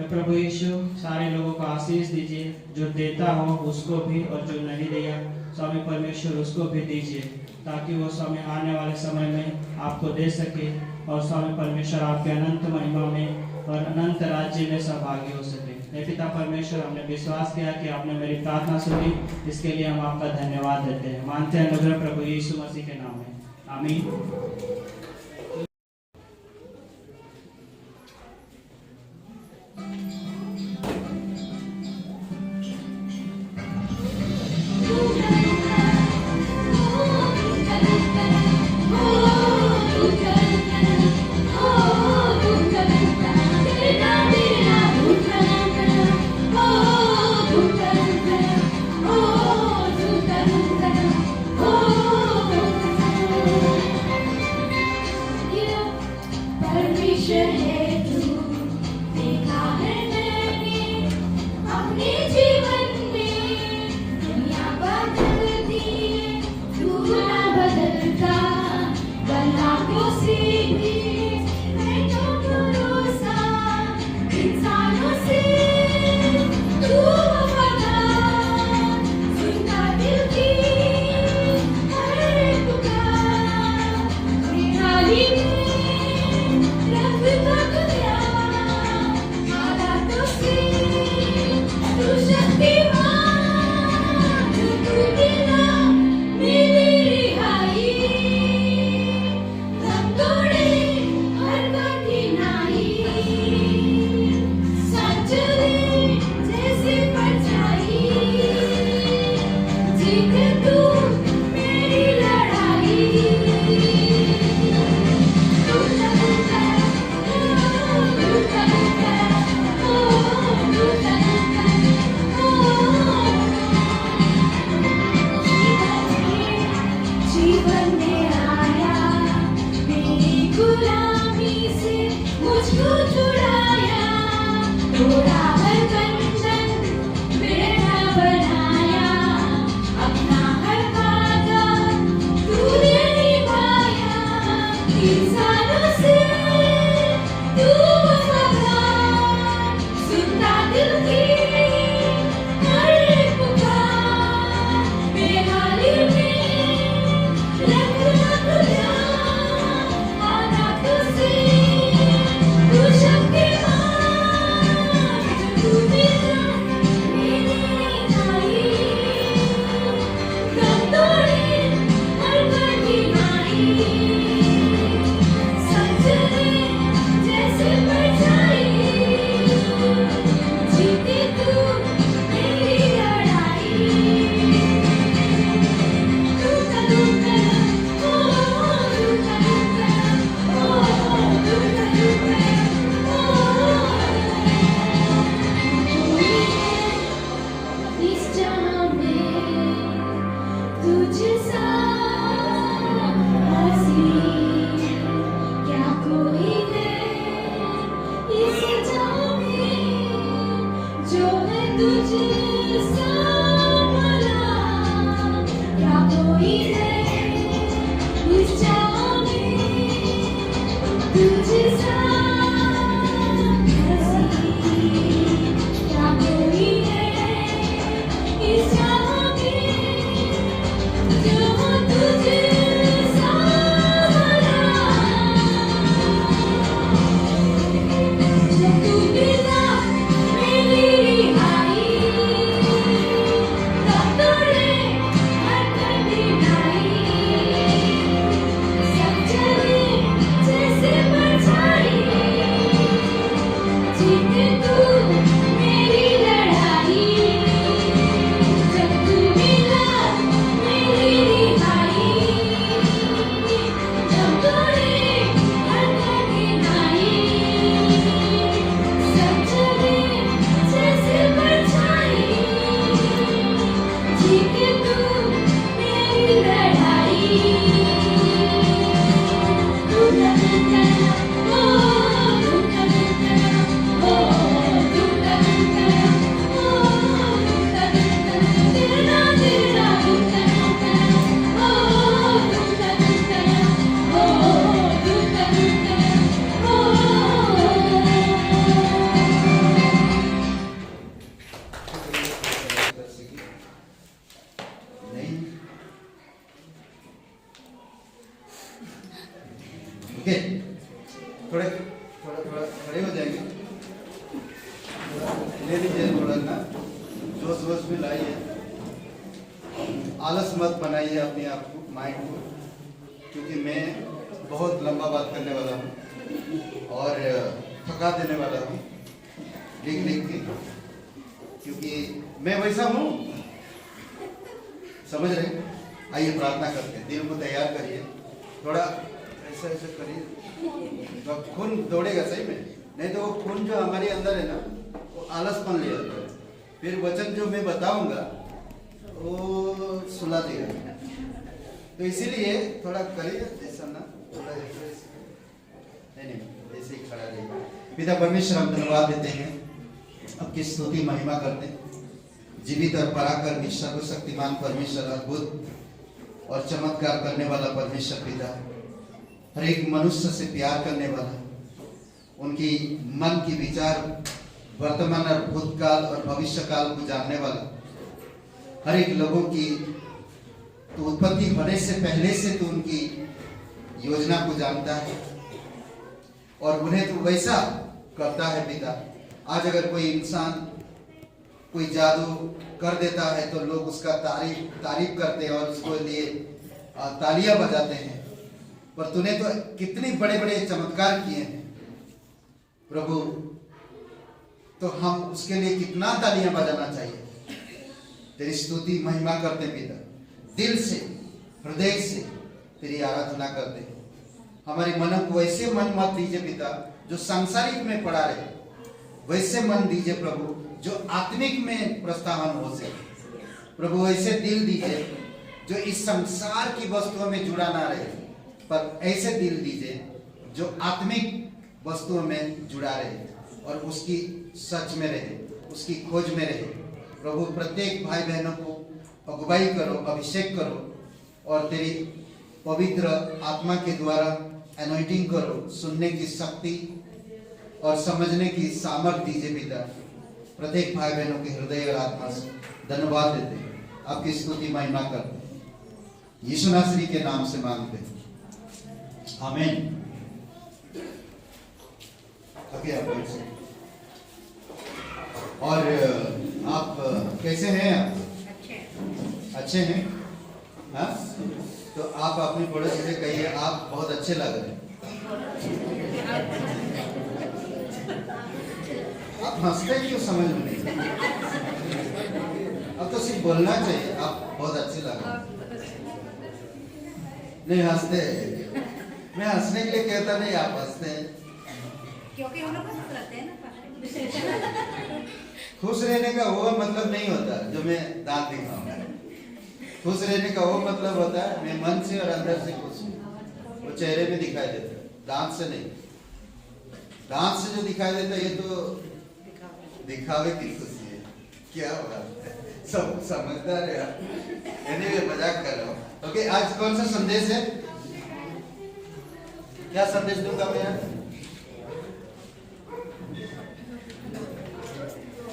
प्रभु यीशु, सारे लोगों को आशीष दीजिए, जो देता हो उसको भी और जो नहीं दिया स्वामी परमेश्वर उसको भी दीजिए, ताकि वो स्वामी आने वाले समय में आपको दे सके और स्वामी परमेश्वर आपके अनंत महिमा में और अनंत राज्य में सहभागी हो सके। हे पिता परमेश्वर, हमने विश्वास किया कि आपने मेरी प्रार्थना सुनी, इसके लिए हम आपका धन्यवाद देते हैं। मानते हैं अनुग्रह प्रभु यीशु मसीह के नाम में, आमीन। आंखों से भी है तो भरोसा, इंसानों से तू वफादार, सुनता दिल की हर पुकार, निराली में रखता दुनिया, हालातों से तू शक्तिमान, तू बिना मिली रिहाई, हम तोड़े हर कठिनाई, संचले जैसे परछाई, जीत तू मेरी लड़ाई, लूटा लूटा लूटा लूटा ओ लूटा लूटा जीवन में आया, मेरी गुलामी से मुझको छुड़ाया, तोड़ा हर बंधन मेरा बनाया, अपना हर वादा तूने निभाया, इंसानों से तू वफादार, सुनता दिल की हर पुकार, बेहाली में रखना तुझा, हालातों से तू शक्तिमान, तू बिना मेरी रिहाई, गम तोड़े हर कठिनाई, संचले जैसे परछाई, जीते तू मेरी लड़ाई, लूटा लूटा ओ लूटा लूटा ओ लूटा लूटा ओ इस जहां में तुझसा हसीन क्या कोई है, इस जहां में जो है तुझसा भला, क्या कोई है, इस जहां में तुझसा हसीन क्या कोई है, इस जहां में जो तुझसा भला, जब तू बिना मेरी रिहाई, तब तोड़े हर कठिनाई, सब चले जैसे परछाई, जीते तू मेरी लड़ाई, जब तू मिला मेरी रिहाई, जब तोड़े हर कठिनाई, सब चले जैसे परछाई, जीते तू मेरी लड़ाई, लूटा लूटा ओ लूटा लूटा ओ लूटा लूटा ओ लूटा लूटा, तेरा तेरा लूटा लूटा ओ लूटा लूटा ओ लूटा लूटा ओ नहीं ओके, थोड़े थोड़ा थोड़ा खड़े हो जाएंगे, ले लीजिए थोड़ा ना, जोश वोश में लाइए, आलस मत बनाइए अपने आप को, माइंड को, क्योंकि मैं बहुत लंबा बात करने वाला हूँ और थका देने वाला हूँ लिख लिख के, क्योंकि मैं वैसा हूँ, समझ रहे हैं? आइए प्रार्थना करते हैं, दिल को तैयार करिए, थोड़ा ऐसा ऐसा करिए, तो खून दौड़ेगा सही में, नहीं तो वो खून जो हमारे अंदर है ना, वो आलसपन ले आता है, फिर वचन जो मैं बताऊंगा वो सुला देगा, तो इसीलिए थोड़ा करिए ऐसा ना, थोड़ा नहीं ऐसे ही खड़ा रहिए। पिता परमेश्वर, हम धन्यवाद देते हैं, आपकी स्तुति महिमा करते हैं, जीवित और पराक्रमी सर्वशक्तिमान परमेश्वर, अद्भुत और चमत्कार करने वाला परमेश्वर पिता, हर एक मनुष्य से प्यार करने वाला, उनकी मन की विचार, वर्तमान और भूतकाल और भविष्य काल को जानने वाला, हर एक लोगों की तो उत्पत्ति होने से पहले से तो उनकी योजना को जानता है और उन्हें तो वैसा करता है पिता। आज अगर कोई इंसान कोई जादू कर देता है तो लोग उसका तारीफ करते हैं और उसको लिए तालियां बजाते हैं, पर तूने तो कितने बड़े बड़े चमत्कार किए हैं प्रभु, तो हम उसके लिए कितना तालियां बजाना चाहिए। तेरी स्तुति महिमा करते पिता, दिल से हृदय से तेरी आराधना करते हैं। हमारे मनों को वैसे मन मत दीजिए पिता जो सांसारिक में पड़ा रहे, वैसे मन दीजिए प्रभु जो आत्मिक में प्रस्थान हो सके। प्रभु ऐसे दिल दीजिए जो इस संसार की वस्तुओं में जुड़ा ना रहे, पर ऐसे दिल दीजिए जो आत्मिक वस्तुओं में जुड़ा रहे और उसकी सच में रहे, उसकी खोज में रहे। प्रभु प्रत्येक भाई बहनों को अगुवाई करो, अभिषेक करो और तेरी पवित्र आत्मा के द्वारा एनॉइंटिंग करो, सुनने की शक्ति और समझने की सामर्थ्य दीजिए पिता। प्रत्येक भाई बहनों के हृदय और आत्मा से धन्यवाद देते हैं, आपकी स्तुति महिमा करते हैं, यीशु नासरी के नाम से मांगते हैं, आमीन। ओके, आप बैठ सकते। और आप कैसे हैं? आप अच्छे हैं? हाँ, तो आप अपनी पड़ोसी से कहिए आप बहुत अच्छे लग रहे हैं। आप हंसते क्यों समझ में नहीं? अब तो सिर्फ बोलना चाहिए आप बहुत अच्छे लग रहे हैं। नहीं हंसते, मैं हंसने के लिए कहता नहीं, आप हंसते हैं क्योंकि हम लोग खुश रहते हैं ना। खुश रहने का वो मतलब नहीं होता जो मैं दांत दिखाऊंगा। खुश रहने का वो मतलब होता है मैं मन से और अंदर से खुश हूँ, वो चेहरे में दिखाई देता है, दांत से नहीं। दांत से जो दिखाई देता है ये तो दिखावे की खुशी है। क्या बात है, सब समझदार है यार। Anyway, मजाक कर रहा हूँ। ओके, आज कौन सा संदेश है? क्या संदेश दूंगा मैं?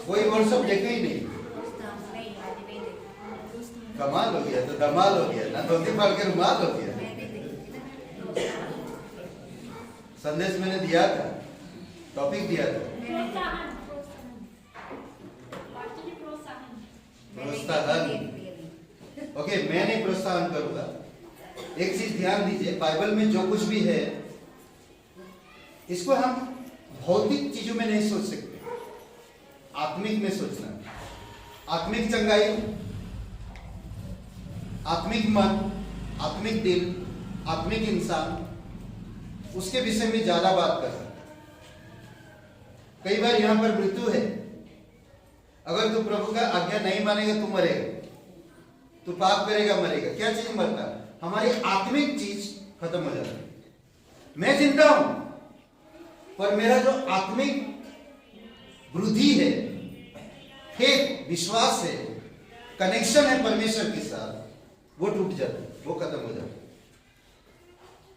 कोई वर्कशॉप देखे ही नहीं। कमाल हो गया, तो धमाल हो गया ना, धोती पाल के रुमाल हो गया। संदेश मैंने दिया था, टॉपिक दिया था, प्रोत्साहन। ओके, मैं नहीं प्रोत्साहन करूंगा। एक चीज ध्यान दीजिए, बाइबल में जो कुछ भी है इसको हम भौतिक चीजों में नहीं सोच सकते, आत्मिक में सोचना। आत्मिक चंगाई, आत्मिक मन, आत्मिक दिल, आत्मिक इंसान, उसके विषय में ज्यादा बात कर सकते। कई बार यहां पर मृत्यु है, अगर तू प्रभु का आज्ञा नहीं मानेगा तू मरेगा, तू पाप करेगा मरेगा। क्या चीज मरता? हमारी आत्मिक चीज खत्म हो जाती है। मैं जिंदा हूं पर मेरा जो आत्मिक वृद्धि है, फेथ, विश्वास है, कनेक्शन है परमेश्वर के साथ, वो टूट जाता है, वो खत्म हो जाता है।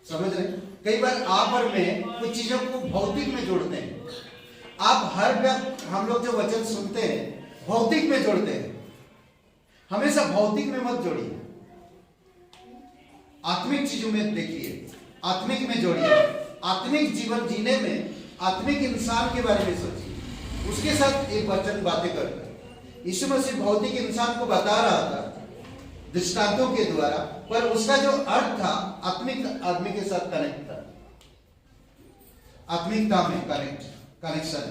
समझ रहे? कई बार आप और मैं कुछ चीजों को भौतिक में जोड़ते हैं। आप हर वक्त हम लोग जो वचन सुनते हैं भौतिक में जोड़ते हैं। हमेशा भौतिक में मत जोड़िए, आत्मिक चीजों में देखिए, आत्मिक में जोड़िए। आत्मिक जीवन जीने में आत्मिक इंसान के बारे में सोचिए, उसके साथ एक वचन बातें करता है। यीशु मसीह भौतिक इंसान को बता रहा था दृष्टांतों के द्वारा, पर उसका जो अर्थ था आत्मिक आदमी के साथ कनेक्ट था, आत्मिकता में कनेक्शन।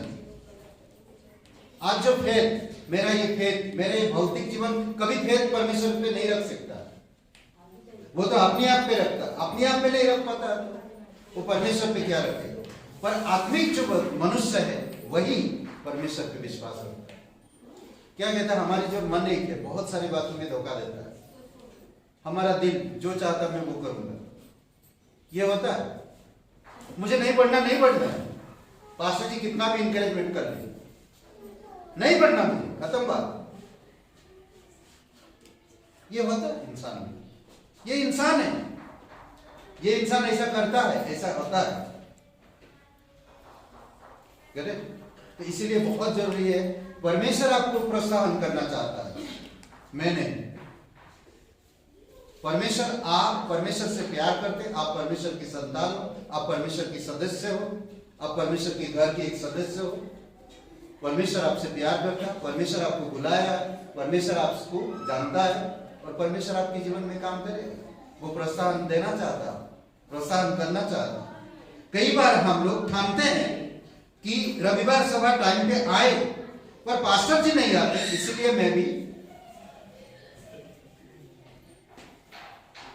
आज जो फेथ, मेरा ये फेथ, मेरा ये भौतिक जीवन कभी फेथ परमेश्वर पे नहीं रख सकता। वो तो अपने आप पे रखता, अपने आप पे नहीं रख पाता, वो परमेश्वर पे क्या रखेगा? पर आत्मिक जो मनुष्य है वही परमेश्वर पे विश्वास रखता है। क्या कहता है? हमारी जो मन एक है, बहुत सारी बातों में धोखा देता है। हमारा दिल जो चाहता मैं वो करूंगा, ये होता है। मुझे नहीं पढ़ना, नहीं पढ़ना है, पास्टर जी कितना भी इंकरेजमेंट कर ले, नहीं पढ़ना मुझे, खत्म बात। ये होता है इंसान में, ये इंसान है। ये इंसान ऐसा करता है, ऐसा होता है। करेक्ट? तो इसीलिए बहुत जरूरी है, परमेश्वर आपको प्रोत्साहन करना चाहता है, मैं नहीं। परमेश्वर, आप परमेश्वर से प्यार करते, आप परमेश्वर की संतान हो, आप परमेश्वर की सदस्य हो, आप परमेश्वर के घर के एक सदस्य हो। परमेश्वर आपसे प्यार करता है, परमेश्वर आपको बुलाया, परमेश्वर आपको जानता है और परमेश्वर आपके जीवन में काम करेगा। वो प्रोत्साहन देना चाहता, प्रोत्साहन करना चाहता। कई बार हम लोग ठानते हैं कि रविवार सभा टाइम पे आए, पर पास्टर जी नहीं आते, इसलिए मैं भी।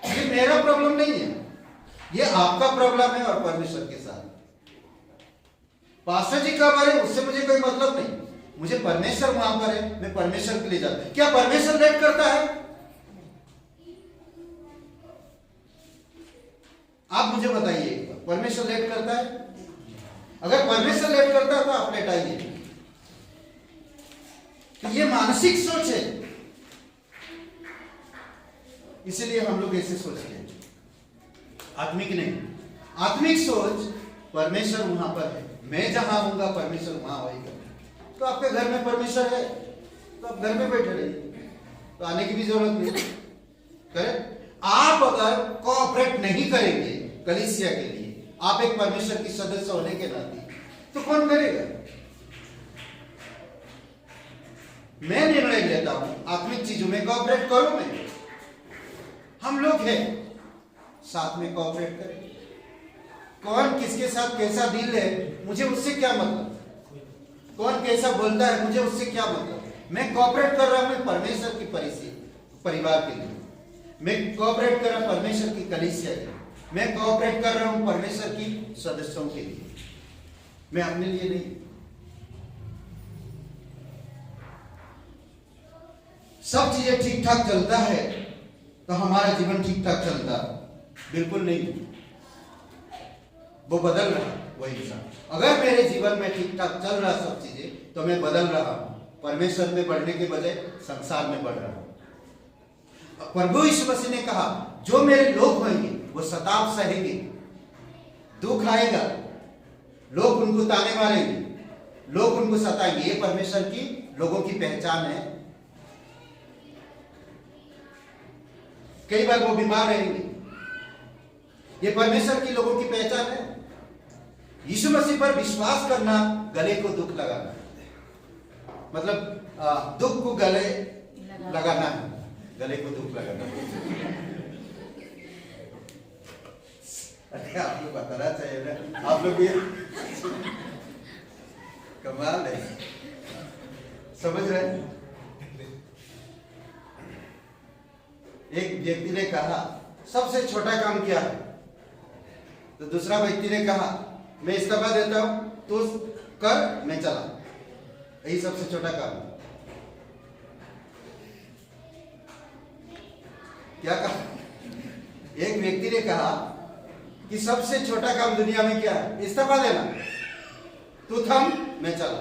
ये मेरा प्रॉब्लम नहीं है, ये आपका प्रॉब्लम है और परमेश्वर के साथ। पास्टर जी कब आ रहे उससे मुझे कोई मतलब नहीं, मुझे परमेश्वर वहां पर है, मैं परमेश्वर के लिए जाता। क्या परमेश्वर लेट करता है? आप मुझे बताइए एक बार, परमेश्वर लेट करता है? अगर परमेश्वर लेट करता है तो आप लेट आइए। तो ये मानसिक सोच है, इसलिए हम लोग ऐसे सोचते हैं, आत्मिक नहीं। आत्मिक सोच, परमेश्वर वहां पर है, मैं जहां हूंगा परमेश्वर वहां होगा। तो आपके घर में परमेश्वर है तो आप घर में बैठे रहिए, तो आने की भी जरूरत नहीं। करेक्ट? आप अगर कोऑपरेट नहीं करेंगे कलीसिया के लिए, आप एक परमेश्वर की सदस्य होने के नाते, तो कौन करेगा? मैं निर्णय लेता हूं आत्मिक चीजों में कोऑपरेट करूं मैं। हम लोग हैं, साथ में कोऑपरेट करें। कौन किसके साथ कैसा डील है मुझे उससे क्या मतलब, कौन कैसा बोलता है मुझे उससे क्या मतलब। मैं कोऑपरेट कर रहा हूं परमेश्वर की परिवार के लिए, मैं कोऑपरेट कर रहा हूं परमेश्वर की कलीसिया के लिए, मैं कोऑपरेट कर रहा हूं परमेश्वर की सदस्यों के लिए, मैं अपने लिए नहीं। सब चीजें ठीक ठाक चलता है तो हमारा जीवन ठीक ठाक चलता, बिल्कुल नहीं। वो बदल रहा वो इंसान। अगर मेरे जीवन में ठीक ठाक चल रहा सब चीजें, तो मैं बदल रहा हूं, परमेश्वर में बढ़ने के बजाय संसार में बढ़ रहा हूं। प्रभु यीशु मसीह ने कहा, जो मेरे लोग होंगे वो सताव सहेंगे, दुख आएगा, लोग उनको ताने मारेंगे, लोग उनको सताएंगे। ये परमेश्वर की लोगों की पहचान है। कई बार वो बीमार रहेंगे, ये परमेश्वर की लोगों की पहचान है। यीशु मसीह पर विश्वास करना गले को दुख लगाना, मतलब दुख को गले लगाना है, गले को दुख लगाना। अरे आप लोग बताना चाहिए ना, आप लोग ये कमाल है, समझ रहे हैं? एक व्यक्ति ने कहा सबसे छोटा काम क्या है, तो दूसरा व्यक्ति ने कहा मैं इस्तीफा देता हूं, तो कर, मैं चला। यही सबसे छोटा काम है। क्या कहा? एक व्यक्ति ने कहा कि सबसे छोटा काम दुनिया में क्या है? इस्तीफा देना, तू थम, मैं चला।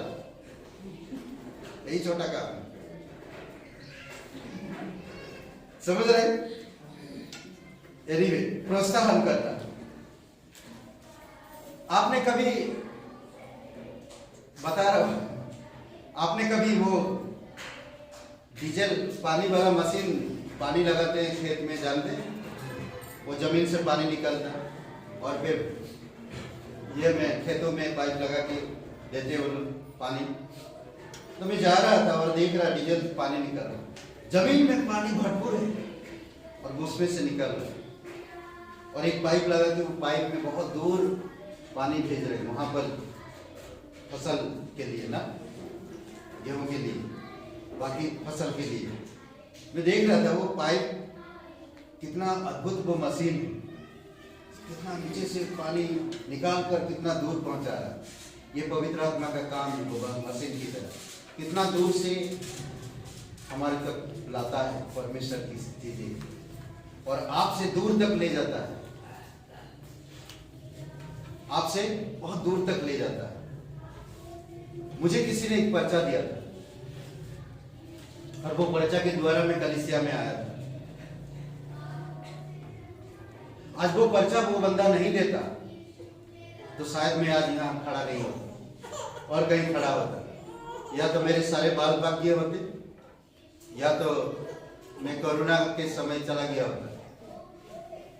यही छोटा काम है, समझ रहे? एनीवे, प्रोत्साहन करना। आपने कभी, बता रहा हूं, आपने कभी वो डीजल पानी वाला मशीन पानी लगाते हैं खेत में, जानते हैं? वो जमीन से पानी निकलता है और फिर ये मैं खेतों में पाइप लगा के देते वो पानी। तो मैं जा रहा था और देख रहा डीजल पानी निकल रहा, जमीन में पानी भरपूर है और उसमें से निकल रहा है, और एक पाइप लगा के वो पाइप में बहुत दूर पानी भेज रहे हैं, वहां पर फसल के लिए ना, गेहूं के लिए, बाकी फसल के लिए। मैं देख रहा था वो पाइप, कितना अद्भुत वो मशीन है, कितना नीचे से पानी निकाल कर कितना दूर पहुंचा रहा है। ये पवित्र आत्मा का काम है, वो मशीन की तरह कितना दूर से हमारे तक लाता है परमेश्वर की चीजें, और आपसे दूर तक ले जाता है, आपसे बहुत दूर तक ले जाता है। मुझे किसी ने एक पर्चा दिया था और वो पर्चा के द्वारा मैं कलीसिया में आया था, आज वो पर्चा वो बंदा नहीं देता तो शायद मैं आज यहाँ खड़ा नहीं होता और कहीं खड़ा होता, या तो मेरे सारे बाल भाग्य होते, या तो मैं कोरोना के समय चला गया होता,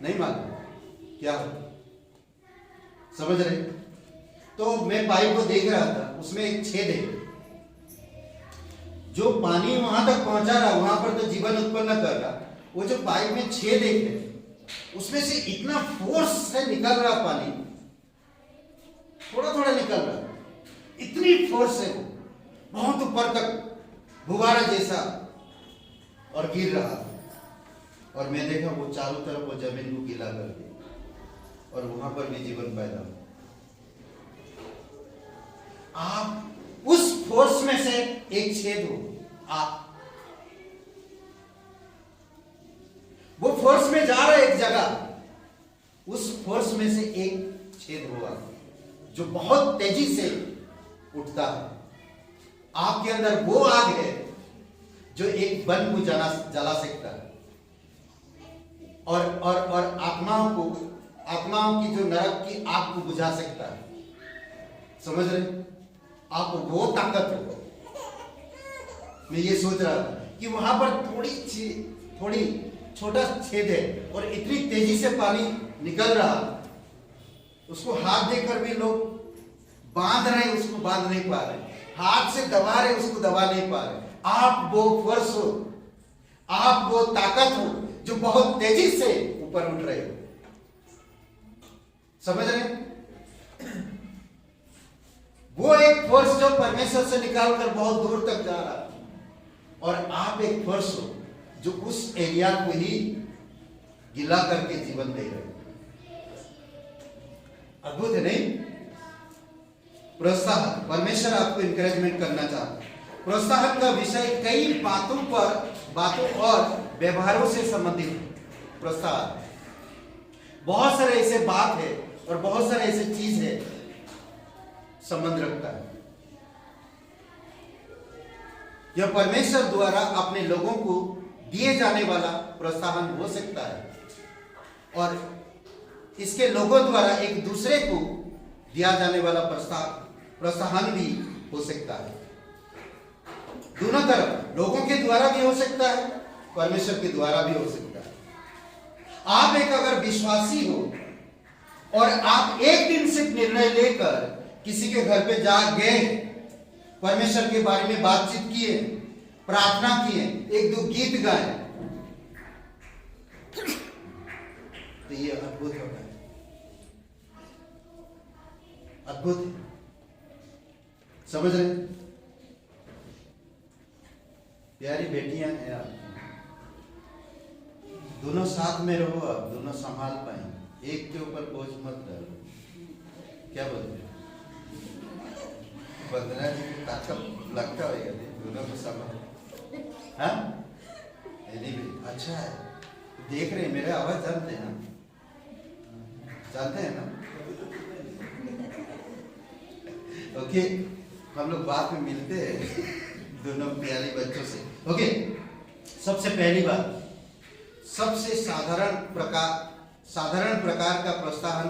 नहीं मालूम क्या होता। समझ रहे? तो मैं पाइप को देख रहा था, उसमें एक छेद है, जो पानी वहां तक पहुंचा रहा, वहां पर तो जीवन उत्पन्न कर रहा, वो जो पाइप में छेद है उसमें से इतना फोर्स से निकल रहा पानी, थोड़ा थोड़ा निकल रहा, इतनी फोर्स है वो बहुत ऊपर तक गुब्बारा जैसा, और गिर रहा। और मैं देखा वो चारों तरफ वो जमीन को गीला कर दिया और वहां पर भी जीवन पैदा हुआ। आप उस फोर्स में से एक छेद हो, आप वो फोर्स में जा रहा है एक जगह, उस फोर्स में से एक छेद हुआ जो बहुत तेजी से उठता है। आपके अंदर वो आग है जो एक वन को जला सकता है, और आत्माओं की जो नरक की आग को बुझा सकता है। समझ रहे? आप वो ताकत हो। मैं ये सोच रहा था कि वहां पर थोड़ी छोटा छेद है और इतनी तेजी से पानी निकल रहा, उसको हाथ देकर भी लोग बांध रहे, उसको बांध नहीं पा रहे, हाथ से दबा रहे, उसको दबा नहीं पा रहे। आप वो फोर्स हो, आप वो ताकत हो जो बहुत तेजी से ऊपर उठ रहे हो। समझ रहे? वो एक फोर्स जो परमेश्वर से निकालकर बहुत दूर तक जा रहा, और आप एक फोर्स हो जो उस एरिया को ही गिला करके जीवन दे रहे हो। अद्भुत है नहीं? प्रोत्साहन, परमेश्वर आपको इंकरेजमेंट करना चाहता है। प्रोत्साहन का विषय कई बातों और व्यवहारों से संबंधित है। प्रोत्साहन बहुत सारे ऐसे बात है और बहुत सारे ऐसे चीज है संबंध रखता है। यह परमेश्वर द्वारा अपने लोगों को दिए जाने वाला प्रोत्साहन हो सकता है, और इसके लोगों द्वारा एक दूसरे को दिया जाने वाला प्रोत्साहन भी हो सकता है। दोनों तरफ, लोगों के द्वारा भी हो सकता है, परमेश्वर के द्वारा भी हो सकता है। आप एक अगर विश्वासी हो और आप एक दिन सिर्फ निर्णय लेकर किसी के घर पे जा गए, परमेश्वर के बारे में बातचीत किए, प्रार्थना किए, एक दो गीत गाए, तो ये अद्भुत होता है। अद्भुत है। समझ रहे? प्यारी बेटियां हैं आपकी, दोनों साथ में रहो, आप दोनों संभाल पाएंगे, एक के ऊपर बोझ मत डालो। क्या बोलते हैं? बंदना जी की ताकत लगता है, दोनों को संभाल। हाँ, अच्छा है। देख रहे हैं, मेरे आवाज जानते हैं ना? जानते हैं ना? ओके, हम लोग बाद में मिलते हैं दोनों प्यारे बच्चों से। ओके, सबसे पहली बात, सबसे साधारण प्रकार का प्रोत्साहन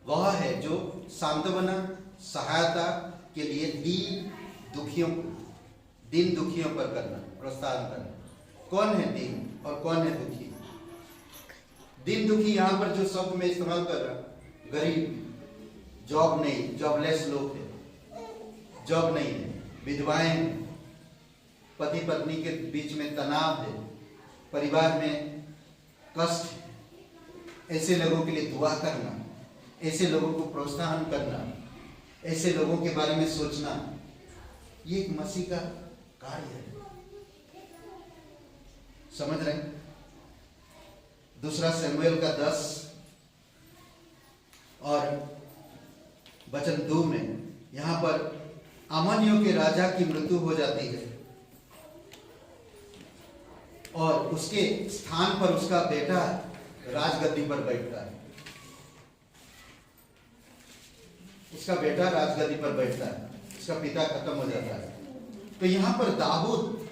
वह है जो सांत्वना, सहायता के लिए दीन दुखियों पर करना, प्रोत्साहन करना। कौन है दीन और कौन है दुखी? दीन दुखी यहां पर जो शब्द में इस्तेमाल कर रहा, गरीब, जॉब नहीं, जॉबलेस लोग थे, जॉब नहीं है, विधवाएं हैं, पति पत्नी के बीच में तनाव है, परिवार में कष्ट है, ऐसे लोगों के लिए दुआ करना, ऐसे लोगों को प्रोत्साहन करना, ऐसे लोगों के बारे में सोचना, ये एक मसीह का कार्य है। समझ रहे? दूसरा शमूएल का 10 और वचन 2 में यहां पर अमनियों के राजा की मृत्यु हो जाती है और उसके स्थान पर उसका बेटा राजगद्दी पर बैठता है। उसका बेटा राजगद्दी पर बैठता है, उसका पिता खत्म हो जाता है। तो यहां पर दाऊद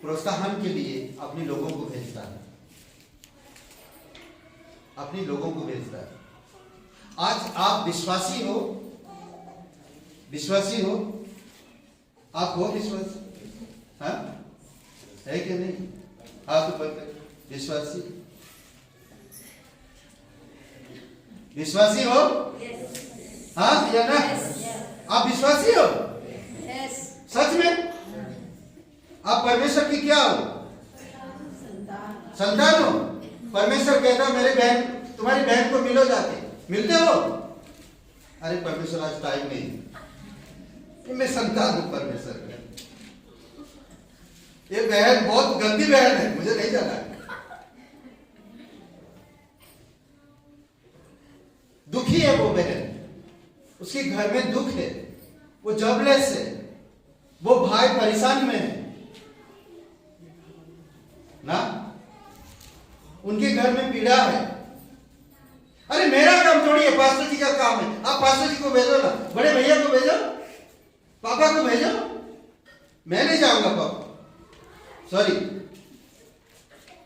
प्रोत्साहन के लिए अपने लोगों को भेजता है। अपने लोगों को भेजता है। आज आप विश्वासी हो, विश्वासी हो, आप हो विश्वासी, हाँ है कि नहीं? हाथ ऊपर कर, विश्वासी, विश्वासी हो? हाँ या ना? आप विश्वासी हो? सच में? आप परमेश्वर की क्या हो? संतान हो। परमेश्वर कहता मेरे बहन, तुम्हारी बहन को मिलो जाके, मिलते हो? अरे परमेश्वर आज टाइम नहीं, मैं संतान हूं परमेश्वर का। ये बहन बहुत गंदी बहन है, मुझे नहीं जाना है। दुखी है वो बहन, उसके घर में दुख है, वो जॉबलेस है, वो भाई परेशान में है ना, उनके घर में पीड़ा है। अरे मेरा काम थोड़ी है, पास्टर जी का काम है। आप पास्टर जी को भेजो ना, बड़े भैया को भेजो, पापा को भेजो, मैं नहीं जाऊंगा पापा, सॉरी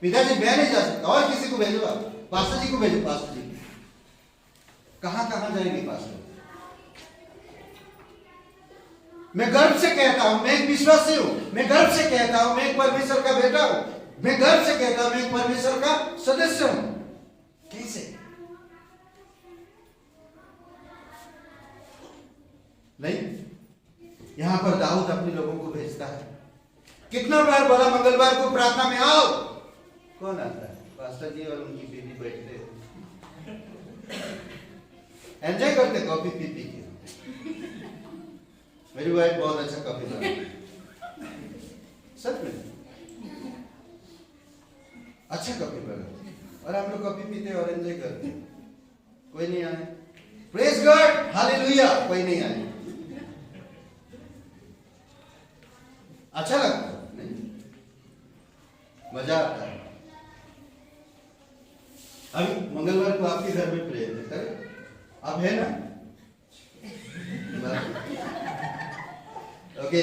पिताजी, मैं नहीं जा सकता, और किसी को भेजो, आप पास्टर जी को भेजो, पास्टर जी। कहां कहां जाएंगे पास्टर? मैं गर्व से कहता हूं मैं एक विश्वासी हूं, मैं गर्व से कहता हूं मैं एक परमेश्वर का बेटा हूं, मैं गर्व से कहता हूं मैं एक परमेश्वर का सदस्य हूं। कैसे? नहीं, यहां पर दाऊद अपने लोगों को भेजता है। कितना बार बोला मंगलवार को प्रार्थना में आओ, कौन आता है? पास्टर जी और उनकी बीवी बैठते एंजॉय करते कॉफी पी पी के। मेरी वाइफ बहुत अच्छा कॉफी बनाती, सच में अच्छा कॉफी बनाती, और हम लोग कॉफी पीते और एंजॉय करते। कोई नहीं आए, प्रेज गॉड, हालेलुया, कोई नहीं आए। अच्छा लगता है नहीं? मजा आता है। अभी मंगलवार को आपके घर में प्रेयर है, करे अब है ना? ओके,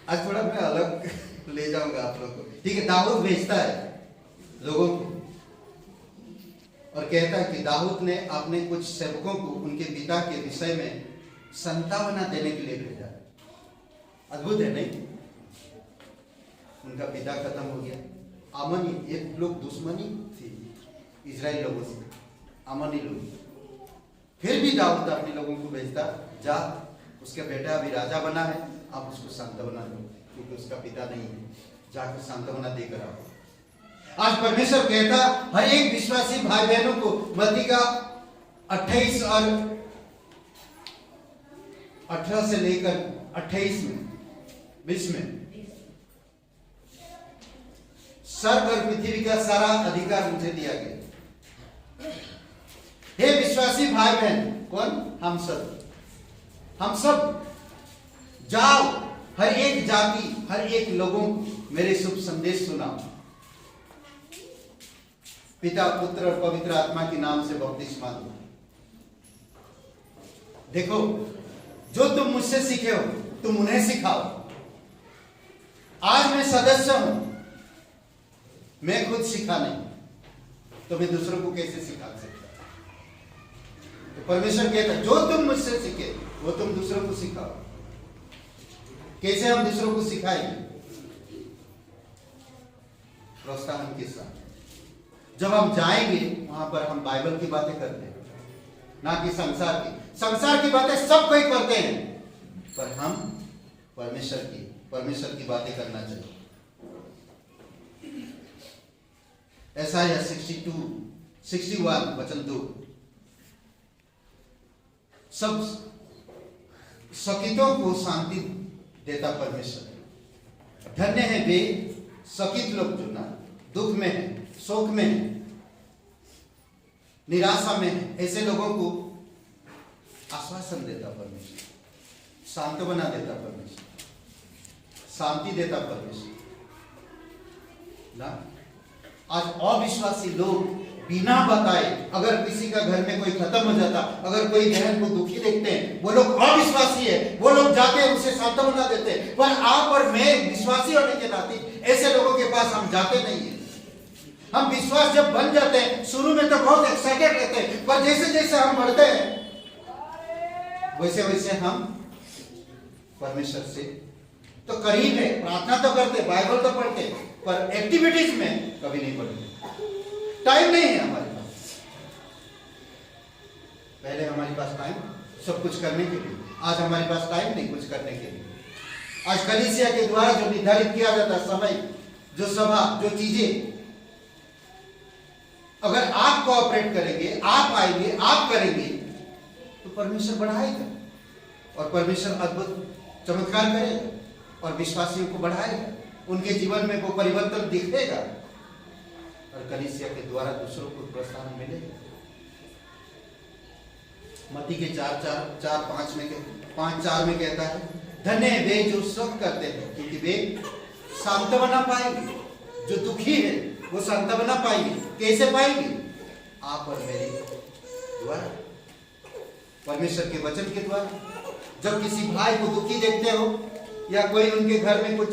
आज थोड़ा मैं अलग ले जाऊंगा आप लोगों को, ठीक है? दाऊद भेजता है लोगों को और कहता है कि दाऊद ने अपने कुछ सेवकों को उनके पिता के विषय में संतावना देने के लिए भेजा। अद्भुत है नहीं? उनका पिता खत्म हो गया, अमनी, एक लोग दुश्मनी थी इजराइल लोगों से, अमनी लोग। फिर भी दाऊद अपने लोगों को भेजता, जा, उसका बेटा अभी राजा बना है, आप उसको सांत्वना दो, क्योंकि उसका पिता नहीं है, जाकर सांत्वना देकर आओ। आज परमेश्वर कहता हर एक विश्वासी भाई बहनों को मत्ती का 28 और 18 से लेकर 28 में, 20 में, स्वर्ग और पृथ्वी का सारा अधिकार मुझे दिया गया। हे विश्वासी भाई बहन, कौन? हम सब जाओ, हर एक जाति, हर एक लोगों को मेरे शुभ संदेश सुनाओ। पिता, पुत्र और पवित्र आत्मा के नाम से बपतिस्मा दो। देखो, जो तुम मुझसे सीखे हो तुम उन्हें सिखाओ। आज मैं सदस्य हूं, मैं खुद सीखा नहीं तो मैं दूसरों को कैसे सिखा सकता? तो परमेश्वर कहता है जो तुम मुझसे सीखे वो तुम दूसरों को सिखाओ। कैसे हम दूसरों को सिखाएंगे? प्रोत्साहन के साथ। जब हम जाएंगे वहां पर हम बाइबल की बातें करते हैं, ना कि संसार की बातें सब कोई करते हैं, पर हम परमेश्वर की बातें करना चाहिए। यशायाह 61 वचन 2, सब शकीतों को शांति देता परमेश्वर। धन्य है वे शकीत लोग जो ना दुख में है, शोक में है, निराशा में है, ऐसे लोगों को आश्वासन देता परमेश्वर, सांत्वना देता परमेश्वर, शांति देता परमेश्वर ना। आज अविश्वासी लोग बिना बताए, अगर किसी का घर में कोई खत्म हो जाता, अगर कोई बहन को दुखी देखते हैं, वो लोग अविश्वासी है, वो लोग जाके उसे सांत्वना देते हैं। पर आप और मैं विश्वासी होने के नाते ऐसे लोगों के पास हम जाते नहीं है। हम विश्वास जब बन जाते हैं, शुरू में तो बहुत एक्साइटेड और जैसे जैसे हम बढ़ते हैं वैसे वैसे हम परमेश्वर से तो करीब है, प्रार्थना तो करते, बाइबल तो पढ़ते, पर एक्टिविटीज में कभी नहीं पढ़ते। टाइम नहीं है हमारे पास। पहले हमारे पास टाइम सब कुछ करने के लिए, आज हमारे पास टाइम नहीं कुछ करने के लिए। आज कलीसिया के द्वारा जो निर्धारित किया जाता समय, जो सभा, जो चीजें, अगर आप कोऑपरेट करेंगे, आप आएंगे, आप करेंगे, तो परमेश्वर बढ़ाएगा और परमेश्वर अद्भुत चमत्कार करेगा और विश्वासियों को बढ़ाएगा, उनके जीवन में वो परिवर्तन दिखेगा और कलीसिया के द्वारा दूसरों को प्रोत्साहन मिलेगा। मत्ती के 5:4 में कहता है, धन्य है वे जो शोक करते हैं क्योंकि वे सांत्वना पाएंगे। जो दुखी है वो सांत्वना पाएंगे। कैसे पाएंगे? आप और मेरे द्वारा, परमेश्वर के वचन के द्वारा। जब किसी भाई को दुखी देखते हो या कोई उनके घर में कुछ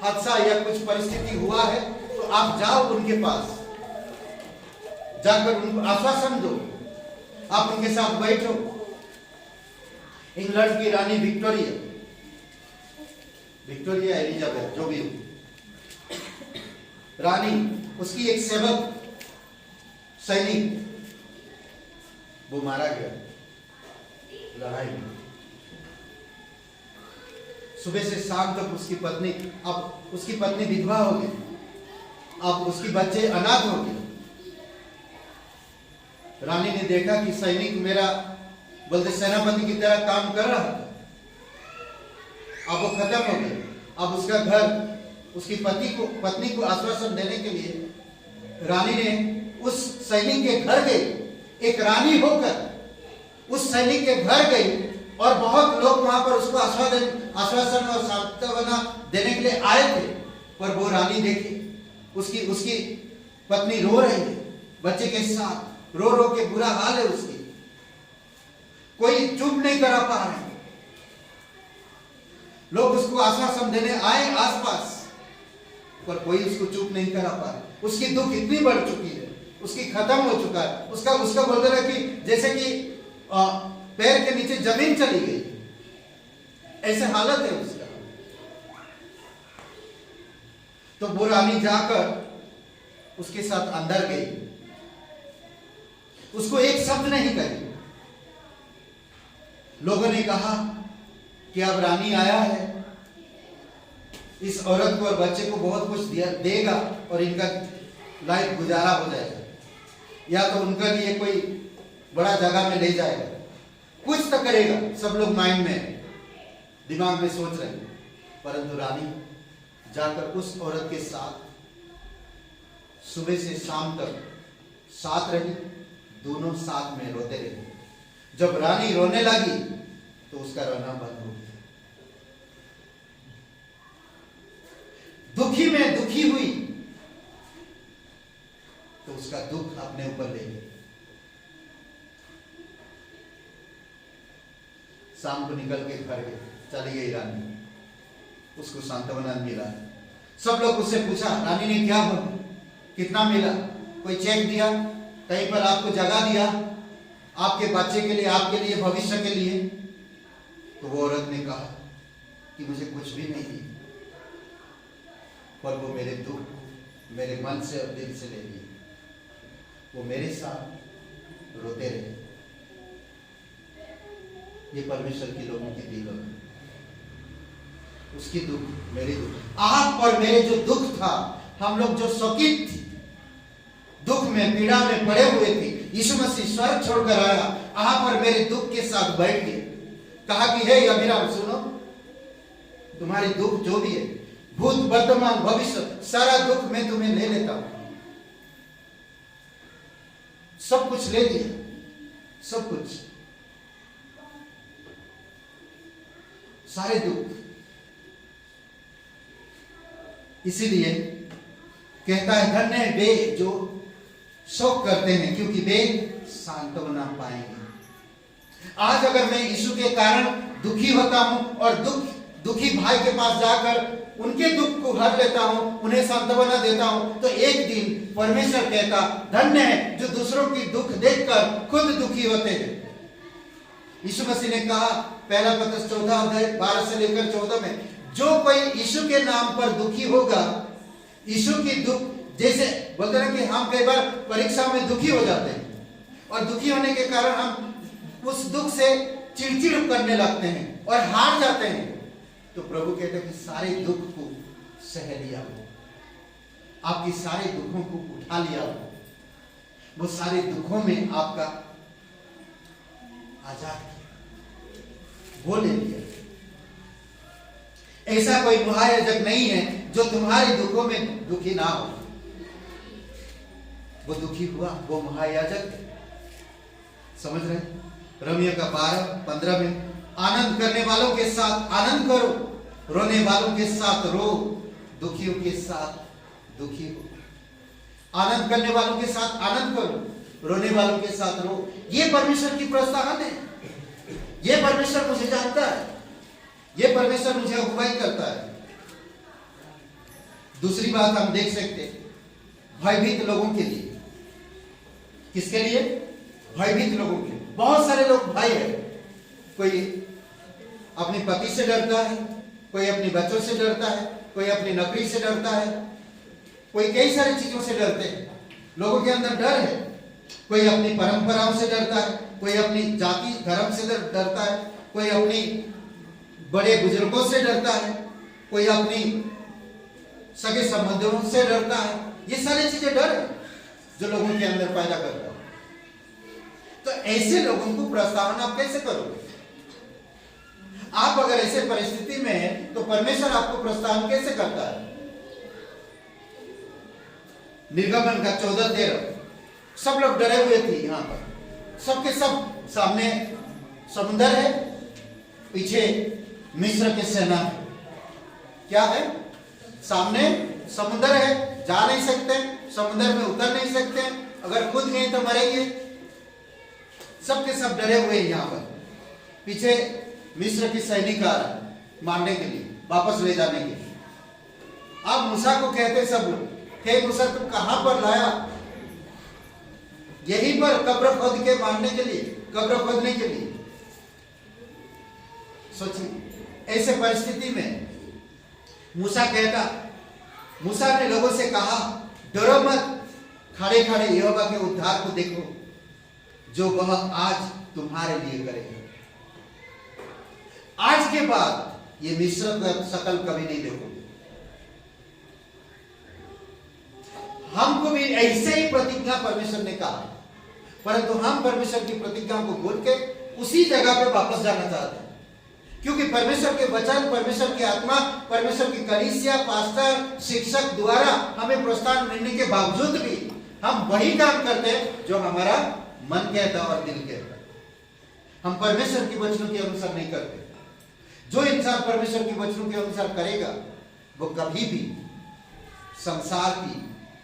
हादसा या कुछ परिस्थिति हुआ है, तो आप जाओ उनके पास, जाकर उनको आश्वासन दो, आप उनके साथ बैठो। इंग्लैंड की रानी विक्टोरिया एलिजाबेथ, जो भी रानी, उसकी एक सेवक सैनिक वो मारा गया लड़ाई में। सुबह से शाम तक उसकी पत्नी, अब उसकी पत्नी विधवा हो गई, अब उसकी बच्चे अनाथ हो गए। रानी ने देखा कि सैनिक मेरा बोलते सेनापति की तरह काम कर रहा था, अब वो खत्म हो गया। अब उसका घर, उसकी पत्नी को आश्वासन देने के लिए रानी ने उस सैनिक के घर गई। एक रानी होकर उस सैनिक के घर गई और बहुत लोग वहां पर उसको आश्वासन और सांत्वना देने के लिए आए थे, पर वो रानी देखी उसकी पत्नी रो रही है बच्चे के साथ, रो रो के बुरा हाल है उसकी, कोई चुप नहीं करा पा रहे। लोग उसको आश्वासन देने आए आसपास, पर कोई उसको चुप नहीं करा पा रहे। उसकी दुख इतनी बढ़ चुकी है, उसकी खत्म हो चुका है, उसका बोलते रहे कि जैसे कि पैर के नीचे जमीन चली गई, ऐसे हालत है उसका। तो वो रानी जाकर उसके साथ अंदर गई, उसको एक शब्द नहीं कही। लोगों ने कहा कि अब रानी आया है, इस औरत को और बच्चे को बहुत कुछ देगा और इनका लाइफ गुजारा हो जाएगा, या तो उनका लिए कोई बड़ा जगह में ले जाएगा, कुछ तो करेगा। सब लोग माइंड में, दिमाग में सोच रहे हैं। परंतु रानी जाकर उस औरत के साथ सुबह से शाम तक साथ रही, दोनों साथ में रोते रहे। जब रानी रोने लगी तो उसका रोना बंद हो गया। दुखी में दुखी हुई तो उसका दुख अपने ऊपर ले गई। शाम को निकल के घर गई, चली गई रानी, उसको सांत्वना मिला। सब लोग उससे पूछा रानी ने क्या बोला, कितना मिला, कोई चेक दिया, कहीं पर आपको जगह दिया आपके बच्चे के लिए, आपके लिए, भविष्य के लिए? तो वो औरत ने कहा कि मुझे कुछ भी नहीं दिया, पर वो मेरे दुख मेरे मन से और दिल से ले लिए। वो मेरे साथ रोते रहे। ये परमेश्वर के लोगों की दिल है। उसकी दुख मेरे दुख, आप और मेरे जो दुख था, हम लोग जो शोकित थे, दुख में पीड़ा में पड़े हुए थे, यीशु मसीह स्वर्ग छोड़कर आया, आप और मेरे दुख के साथ बैठ गए, कहा कि हे अभिराम सुनो, तुम्हारी दुख जो भी है, भूत वर्तमान भविष्य, सारा दुख मैं तुम्हें ले लेता हूं। सब कुछ ले लिया, सब कुछ, सारे दुख। इसीलिए कहता है धन्य वे जो शोक करते हैं क्योंकि वे सांत्वना पाएंगे। आज अगर मैं यीशु के कारण दुखी होता हूं और दुखी भाई के पास जाकर उनके दुख को हर लेता हूं, उन्हें सांत्वना देता हूं, तो एक दिन परमेश्वर कहता धन्य है जो दूसरों की दुख देखकर खुद दुखी होते हैं। यीशु मसीह ने कहा पहला पत्रस 14 अध्याय 12 से लेकर 14 में, जो कोई यीशु के नाम पर दुखी होगा, यीशु की दुख, जैसे बोलते हैं कि हम कई बार परीक्षा में दुखी हो जाते हैं और दुखी होने के कारण हम उस दुख से चिड़चिड़ करने लगते हैं और हार जाते हैं। तो प्रभु कहते हैं कि सारे दुख को सह लिया, आपकी सारे दुखों को उठा लिया, वो सारे दुखों में आपका आजाद किया, वो ले लिया। ऐसा कोई महायाजक नहीं है जो तुम्हारे दुखों में दुखी ना हो। वो दुखी हुआ, वो महायाजक है। समझ रहे हैं? रोमियो का 12-15 में, आनंद करने वालों के साथ आनंद करो, रोने वालों के साथ रो, दुखियों के साथ दुखी हो। आनंद करने वालों के साथ आनंद करो, रोने वालों के साथ रो। ये परमेश्वर की प्रोत्साहन है। ये परमेश्वर मुझे जानता है, ये परमेश्वर मुझे अगुवाई करता है। दूसरी बात हम देख सकते हैं, भयभीत लोगों के लिए। किसके लिए? भयभीत लोगों के लिए। बहुत सारे लोग भय है। कोई अपने पति से डरता है, कोई अपने बच्चों से डरता है, कोई अपनी नौकरी से डरता है, कोई कई सारी चीजों से डरते हैं। लोगों के अंदर डर है। कोई अपनी परंपराओं से डरता है, कोई अपनी जाति धर्म से डरता है, कोई अपनी बड़े बुजुर्गों से डरता है, कोई अपनी सगे संबंधियों से डरता है। ये सारी चीजें डर है जो लोगों के अंदर पैदा करता है। तो ऐसे लोगों को प्रोत्साहन आप कैसे करोगे? आप अगर ऐसे परिस्थिति में हैं तो परमेश्वर आपको प्रोत्साहन कैसे करता है? निर्गमन का 14-13, सब लोग डरे हुए थे। यहां पर सबके सब सामने समुद्र है, पीछे मिस्र की सेना है। क्या है? सामने समुद्र है, जा नहीं सकते, समुद्र में उतर नहीं सकते, अगर कूद गए तो मरेंगे। सबके सब डरे हुए हैं। यहां पर पीछे मिस्र की सैनिक आ रहा है मारने के लिए, वापस ले जाने के लिए। अब मूसा को कहते सब लोग, हे मूसा तुम कहां पर लाया? यहीं पर कब्र खोद के मारने के लिए, कब्र खोदने के लिए। सोचिए ऐसे परिस्थिति में मूसा कहता, मूसा ने लोगों से कहा डरो मत, खड़े खड़े यहोवा के उद्धार को देखो जो वह आज तुम्हारे लिए करेगा। आज के बाद ये मिस्र का शकल कभी नहीं देखोगे। हमको भी ऐसे ही प्रतिज्ञा परमेश्वर ने कहा, परंतु हम परमेश्वर की प्रतिज्ञा को भूल के उसी जगह पे वापस जाना चाहते हैं। क्योंकि परमेश्वर के वचन, परमेश्वर की आत्मा, परमेश्वर की कलीसिया, पास्टर, शिक्षक द्वारा हमें प्रोत्साहन मिलने के बावजूद भी हम वही काम करते हैं जो हमारा मन कहता और दिल कहता। हम परमेश्वर की वचनों के अनुसार नहीं करते। जो इंसान परमेश्वर की वचनों के अनुसार करेगा वो कभी भी संसार की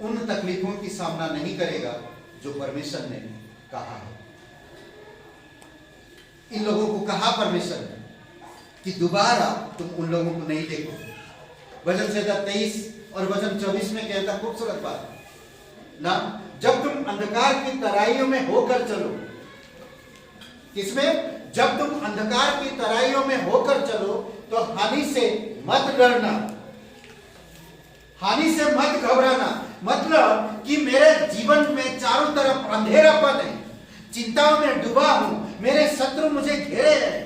उन तकलीफों की सामना नहीं करेगा जो परमेश्वर ने कहा है। इन लोगों को कहा परमेश्वर ने कि दोबारा तुम उन लोगों को नहीं देखो। वचन संहिता 23 और वचन 24 में कहता, खूबसूरत बात ना, जब तुम अंधकार की तराइयों में होकर चलो। किसमें? जब तुम अंधकार की तराइयों में होकर चलो तो हानि से मत डरना, हानि से मत घबराना। मतलब कि मेरे जीवन में चारों तरफ अंधेरापन है, चिंताओं में डूबा हूं, मेरे शत्रु मुझे घेरे हैं,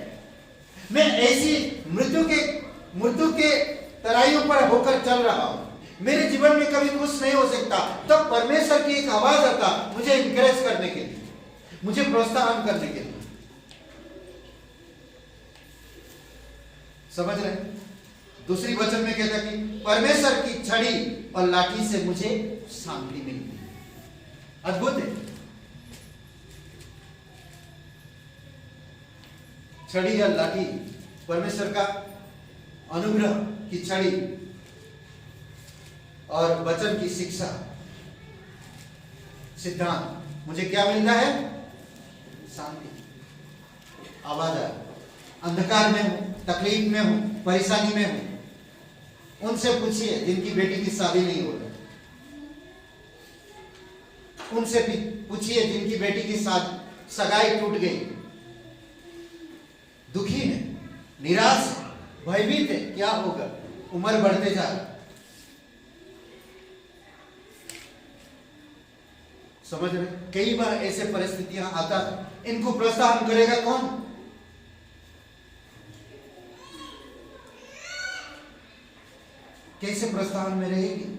मैं ऐसी मृत्यु के तराइयों पर होकर चल रहा हूं, मेरे जीवन में कभी कुछ नहीं हो सकता। तो परमेश्वर की एक आवाज आता मुझे इंकरेज करने के लिए, मुझे प्रोत्साहन करने के लिए। समझ रहे हैं? दूसरी वचन में कहता कि परमेश्वर की छड़ी और लाठी से मुझे शांति मिलती है। अद्भुत है। छड़ी या लाठी, परमेश्वर का अनुग्रह की छड़ी और वचन की शिक्षा, सिद्धांत, मुझे क्या मिलता है? शांति। आवाज आए, अंधकार में हूं, तकलीफ में हूं, परेशानी में हूं, उनसे पूछिए जिनकी बेटी की शादी नहीं हो रही। उनसे पूछिए जिनकी बेटी की सगाई टूट गई, दुखी है, निराश है, भयभीत है, क्या होगा, उम्र बढ़ते जा रहा। समझ रहे? कई बार ऐसे परिस्थितियां आता है, इनको प्रोत्साहन करेगा कौन? कैसे प्रोत्साहन में रहेगी?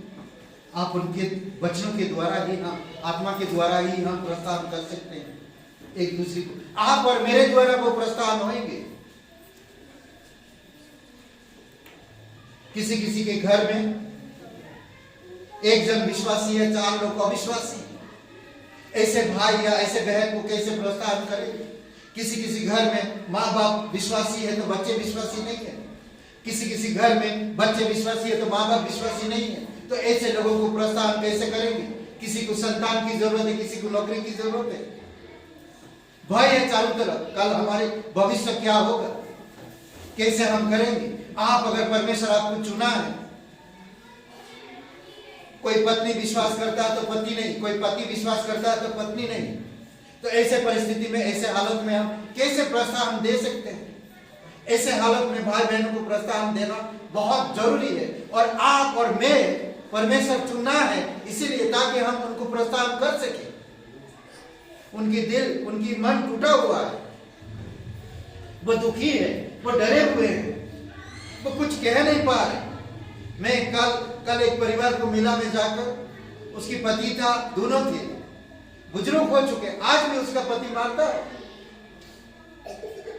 आप उनके वचनों के द्वारा ही, हम आत्मा के द्वारा ही हम प्रोत्साहन कर सकते हैं एक दूसरे को। आप और मेरे द्वारा वो प्रोत्साहन होंगे। किसी किसी के घर में एक जन विश्वासी है, 4 लोग अविश्वासी। ऐसे भाई या ऐसे बहन को कैसे प्रोत्साहन करेंगे? किसी किसी घर में माँ बाप विश्वासी है तो बच्चे विश्वासी नहीं है, किसी किसी घर में बच्चे विश्वासी है तो माँ बाप विश्वासी नहीं है। तो ऐसे लोगों को प्रोत्साहन कैसे करेंगे? किसी को संतान की जरूरत है, किसी को नौकरी की जरूरत है, भय है चारों तरफ, कल हमारे भविष्य क्या होगा, कैसे हम करेंगे? आप अगर परमेश्वर आपको चुना है, कोई पत्नी विश्वास करता है तो पति नहीं, कोई पति विश्वास करता है तो पत्नी नहीं, तो ऐसे परिस्थिति में, ऐसे हालत में हम कैसे प्रोत्साहन दे सकते हैं? ऐसे हालत में भाई बहनों को प्रोत्साहन देना बहुत जरूरी है। और आप और मैं, परमेश्वर चुनना है इसीलिए ताकि हम उनको प्रोत्साहन कर सके। उनकी दिल, उनकी मन टूटा हुआ है, वो दुखी है, वो डरे हुए हैं, वो कुछ कह नहीं पा रहे। मैं कल एक परिवार को मिला में जाकर, उसकी पति था, दोनों थे, बुजुर्ग हो चुके, आज भी उसका पति मारता है,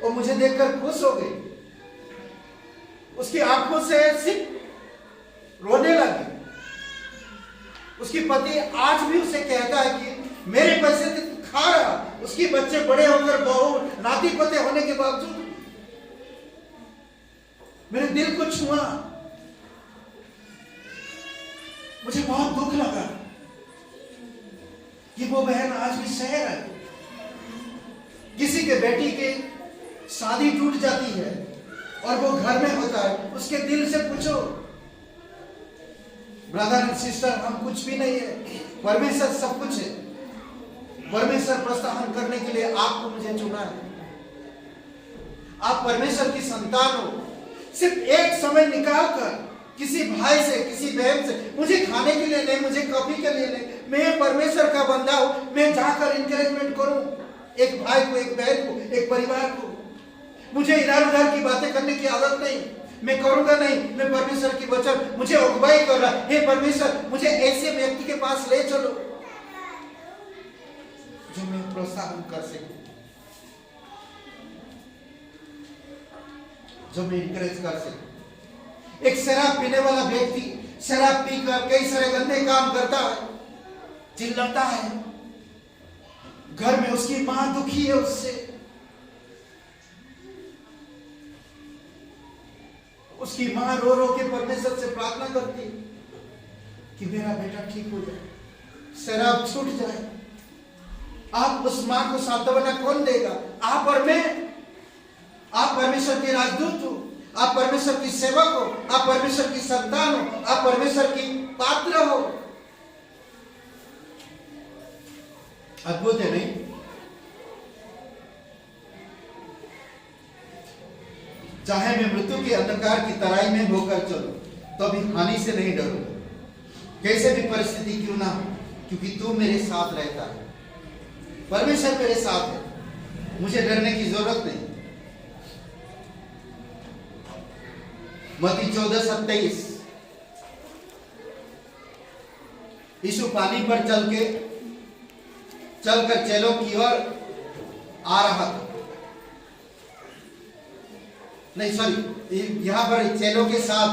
और मुझे देखकर खुश हो गई। उसकी आंखों से सिर्फ रोने लगी। उसकी पति आज भी उसे कहता है कि मेरे पैसे तो खा रहा, उसके बच्चे बड़े होकर बहू नाती पोते होने के बावजूद मेरे दिल को छुआ। मुझे बहुत दुख लगा कि वो बहन आज भी सह रही। किसी के बेटी के शादी टूट जाती है और वो घर में होता है, उसके दिल से पूछो, ब्रदर एंड सिस्टर, हम कुछ भी नहीं है, परमेश्वर सब कुछ है। परमेश्वर प्रोत्साहन करने के लिए आपको मुझे चुना है। आप परमेश्वर की संतान हो। सिर्फ एक समय निकाल कर किसी भाई से, किसी बहन से, मुझे खाने के लिए नहीं, मुझे कॉफी के लिए नहीं, मैं परमेश्वर का बंदा हूं, मैं जाकर इंकरेजमेंट करूं एक भाई को, एक बहन को, एक परिवार को। मुझे इधर उधर की बातें करने की आदत नहीं, मैं करूंगा नहीं। मैं परमेश्वर की वचन मुझे अगुवाई कर रहा, हे परमेश्वर मुझे ऐसे व्यक्ति के पास ले चलो जो मैं प्रोत्साहन कर सकूं, जो मैं इंकरेज कर सकूं। एक शराब पीने वाला व्यक्ति शराब पीकर कई सारे गंदे काम करता है, चिल्लाता है, घर में उसकी मां दुखी है उससे, उसकी मां रो रो के परमेश्वर से प्रार्थना करती कि मेरा बेटा ठीक हो जाए, शराब छूट जाए। आप उस मां को सांत्वना कौन देगा? आप और मैं। आप परमेश्वर के राजदूत हो, आप परमेश्वर की सेवक हो, आप परमेश्वर की संतान हो, आप परमेश्वर की पात्र हो। अद्भुत है नहीं? चाहे मैं मृत्यु के अंधकार की तराई में होकर चलूं तो भी हानि से नहीं डरूंगा, कैसे भी परिस्थिति क्यों ना हो, क्योंकि तू मेरे साथ रहता है। परमेश्वर मेरे साथ है, मुझे डरने की जरूरत नहीं। मत्ती 14:27। यीशु पानी पर चलकर चेलों की ओर आ रहा था। नहीं सॉरी, यहां पर चेलों के साथ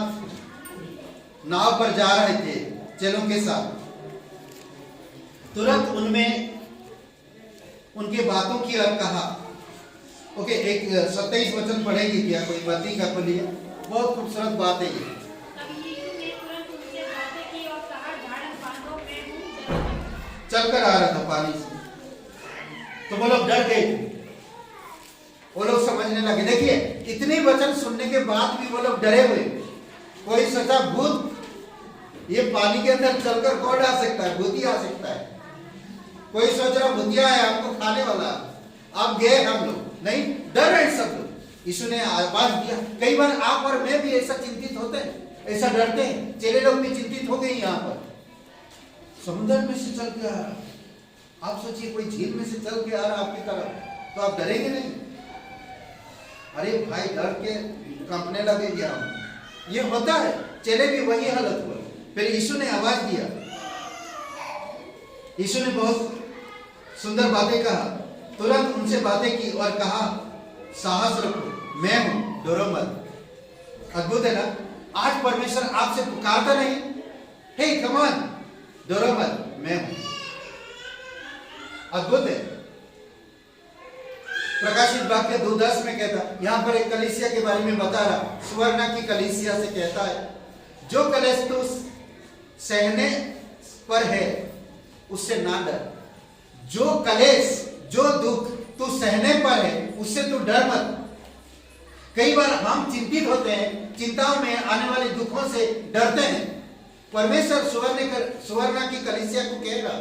नाव पर जा रहे थे, चेलों के साथ। तुरंत उनमें उनके बातों की ओर कहा। ओके, एक 27 वचन पढ़ेगी क्या कोई? मत्ती का खोलिए, बहुत खूबसूरत बात है ये। चलकर आ रहा था पानी से, तो वो लोग डर गए, वो लोग समझने लगे। देखिए, इतनी वचन सुनने के बाद भी वो लोग डरे हुए। कोई सोचा भूत, ये पानी के अंदर चलकर कौन आ सकता है? भूत ही आ सकता है। कोई सोच रहा भुतिया है हमको खाने वाला, अब गए हम लोग, नहीं, डर रहे सब लोग। यीशु ने आवाज दिया। कई बार आप और मैं भी ऐसा चिंतित होते हैं, ऐसा डरते हैं। चेले लोग भी चिंतित हो गए। यहाँ पर समुद्र में से चल के आ रहा, आप सोचिए कोई झील में से चल के आ रहा आपकी तरफ, तो आप डरेंगे नहीं? अरे भाई डर के कंपने लगेगी हम, ये होता है। चेले भी वही हालत हुआ। फिर यीशु ने आवाज दिया। यीशु ने बहुत सुंदर बातें कहा, तुरंत उनसे बातें की और कहा साहस रखो, मैं हूं, डरो मत। अद्भुत है ना? आज परमेश्वर आपसे पुकारता नहीं, हे कम ऑन, डरो मत, मैं हूं। अद्भुत है। प्रकाशित वाक्य 2:10 में कहता, यहां पर एक कलीसिया के बारे में बता रहा, सुवर्णा की कलीसिया से कहता है, जो कलेश तू सहने पर है उससे ना डर। जो कलेश, जो दुख तू सहने पर है उससे तू डर मत। कई बार हम चिंतित होते हैं, चिंताओं में आने वाले दुखों से डरते हैं। परमेश्वर सुवर्णा की कलीसिया को कह रहा,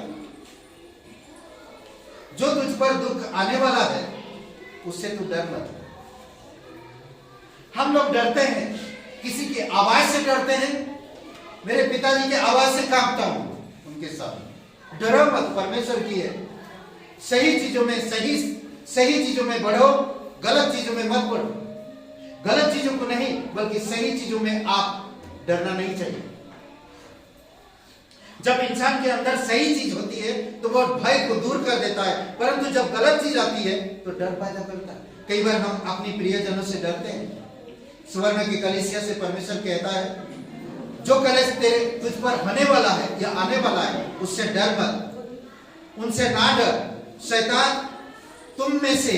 जो तुझ पर दुख आने वाला है उससे तू डर मत। हम लोग डरते हैं, किसी की आवाज से डरते हैं। मेरे पिताजी के आवाज से कांपता हूं उनके साथ। डरो मत, परमेश्वर की है। सही चीजों में सही चीजों में बढ़ो, गलत चीजों में मत बढ़ो। गलत चीजों को नहीं, बल्कि सही चीजों में आप डरना नहीं चाहिए। जब इंसान के अंदर सही चीज होती है तो वो भय को दूर कर देता है, परंतु जब गलत चीज आती है तो डर पैदा करता है। कई बार हम अपनी प्रियजनों से डरते हैं। सुवर्ण की कलीसिया से परमेश्वर कहता है, जो कलेश तेरे तुझ पर होने वाला है या आने वाला है उससे डर मत, उनसे ना डर। शैतान तुम में से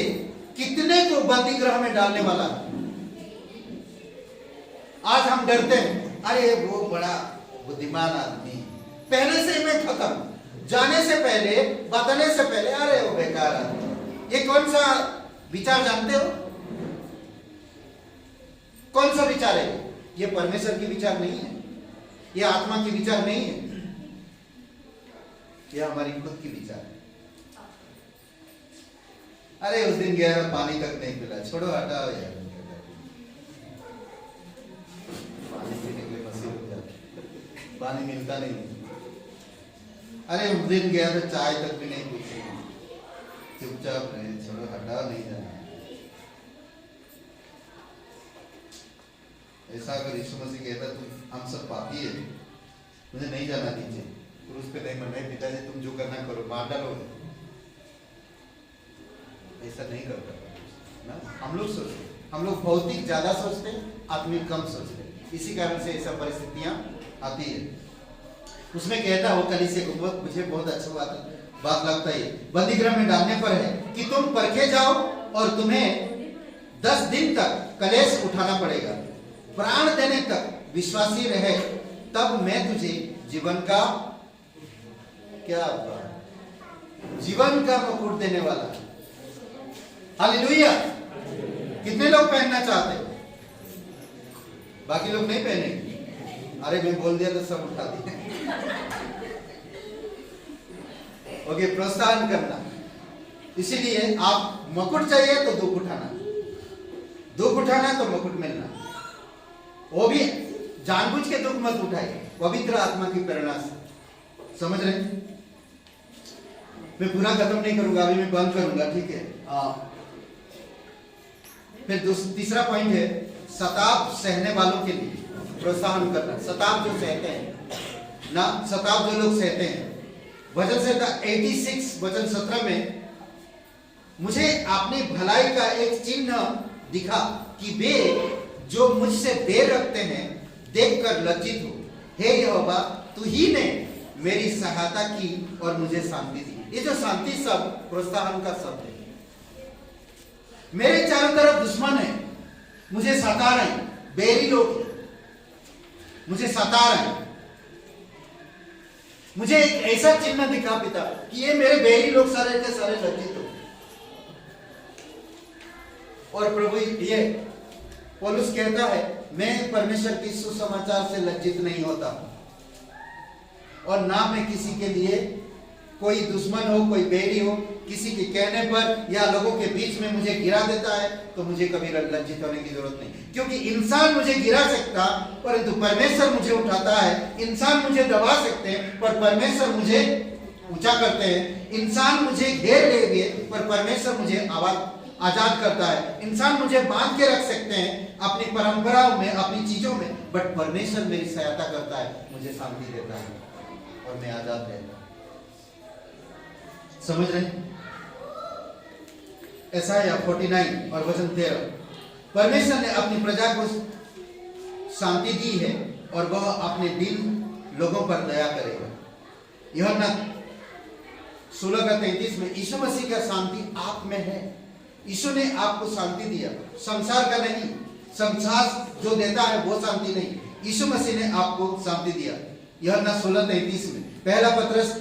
कितने को बंदी गृह में डालने वाला है। आज हम डरते हैं, अरे वो बड़ा बुद्धिमान आदमी, पहले से मैं खत्म, जाने से पहले, बताने से पहले, अरे वो बेकार आदमी। ये कौन सा विचार जानते हो? कौन सा विचार है? ये परमेश्वर की विचार नहीं है, ये आत्मा की विचार नहीं है, ये हमारी खुद की विचार है। अरे उस दिन गया पानी तक नहीं पिला, छोड़ो हटाओ यार, पानी पीने के लिए मसीह हो जाते, पानी मिलता नहीं। अरे उस दिन गया तो चाय तक भी नहीं पूछी, चुपचाप रहे, छोड़ो हटाओ, नहीं जाना। ऐसा अगर यीशु मसीह कहता तुम हम सब पापी है, मुझे नहीं जाना नीचे, क्रूस पे नहीं मरना, पिताजी तुम जो करना करो, मार डालोगे, ऐसा नहीं करता ना। हम लोग सोचते, हम लोग भौतिक ज्यादा सोचते, आत्मिक कम सोचते, इसी कारण से ऐसा परिस्थितियां आती है। उसमें कहता हो कलीसिया को, मुझे बहुत अच्छा बात लगता है, बंदीगृह में डालने पर है कि तुम परखे जाओ और तुम्हें 10 दिन तक कलेश उठाना पड़ेगा, प्राण देने तक विश्वासी रहे, तब मैं तुझे जीवन का क्या जीवन का मुकुट देने वाला। हालेलुया। कितने लोग पहनना चाहते हैं? बाकी लोग नहीं पहनेंगे। अरे मैं बोल दिया तो सब उठा दिए। ओके, प्रोत्साहन करना। इसीलिए आप मुकुट चाहिए तो दुख उठाना, दुख उठाना तो मुकुट मिलना। वो भी जानबूझ के दुख मत उठाइए, पवित्र आत्मा की प्रेरणा से। समझ रहे हैं? मैं पूरा खत्म नहीं करूंगा, अभी मैं बंद करूंगा, ठीक है? हाँ। फिर तीसरा पॉइंट है, सताव सहने वालों के लिए प्रोत्साहन करना। सताव जो सहते हैं ना, सताव जो लोग सहते हैं। वचन संहिता 86 वचन 17 में मुझे आपने भलाई का एक चिन्ह दिखा कि वे जो मुझसे बैर रखते हैं देखकर लज्जित हो। हे यहोवा, तू ही ने मेरी सहायता की और मुझे शांति दी। ये जो शांति शब्द प्रोत्साहन का शब्द है। मेरे चारों तरफ दुश्मन है, मुझे सता रहे हैं, बैरी लोग मुझे सता रहे हैं। मुझे एक ऐसा चिन्ह दिखा पिता कि ये मेरे बैरी लोग सारे के सारे लज्जित हो। और प्रभु ये पौलुस कहता है, मैं परमेश्वर की सुसमाचार से लज्जित नहीं होता और ना मैं किसी के लिए कोई दुश्मन हो, कोई बैरी हो, किसी के कहने पर या लोगों के बीच में मुझे गिरा देता है, तो मुझे कभी लज्जित होने की जरूरत नहीं, क्योंकि इंसान मुझे गिरा सकता परंतु परमेश्वर मुझे उठाता है। इंसान मुझे दबा सकते हैं पर परमेश्वर मुझे ऊंचा करते हैं। इंसान मुझे घेर लेंगे पर परमेश्वर मुझे आजाद करता है। इंसान मुझे बांध के रख सकते हैं अपनी परंपराओं में, अपनी चीजों में, बट परमेश्वर मेरी सहायता करता है, मुझे शांति देता है और मैं आजाद रहता हूं। समझ रहे हैं? यशायाह 49 और वचन 13, परमेश्वर ने अपनी प्रजा को शांति दी है और वह अपने दिन लोगों पर दया करेगा। यूहन्ना 16:33 में यीशु मसीह का शांति आप में है। यीशु ने आपको शांति दिया, संसार का नहीं। संसार जो देता है वो शांति नहीं, यीशु मसीह ने आपको शांति दिया। यूहन्ना 16:33 में पहला पत्रस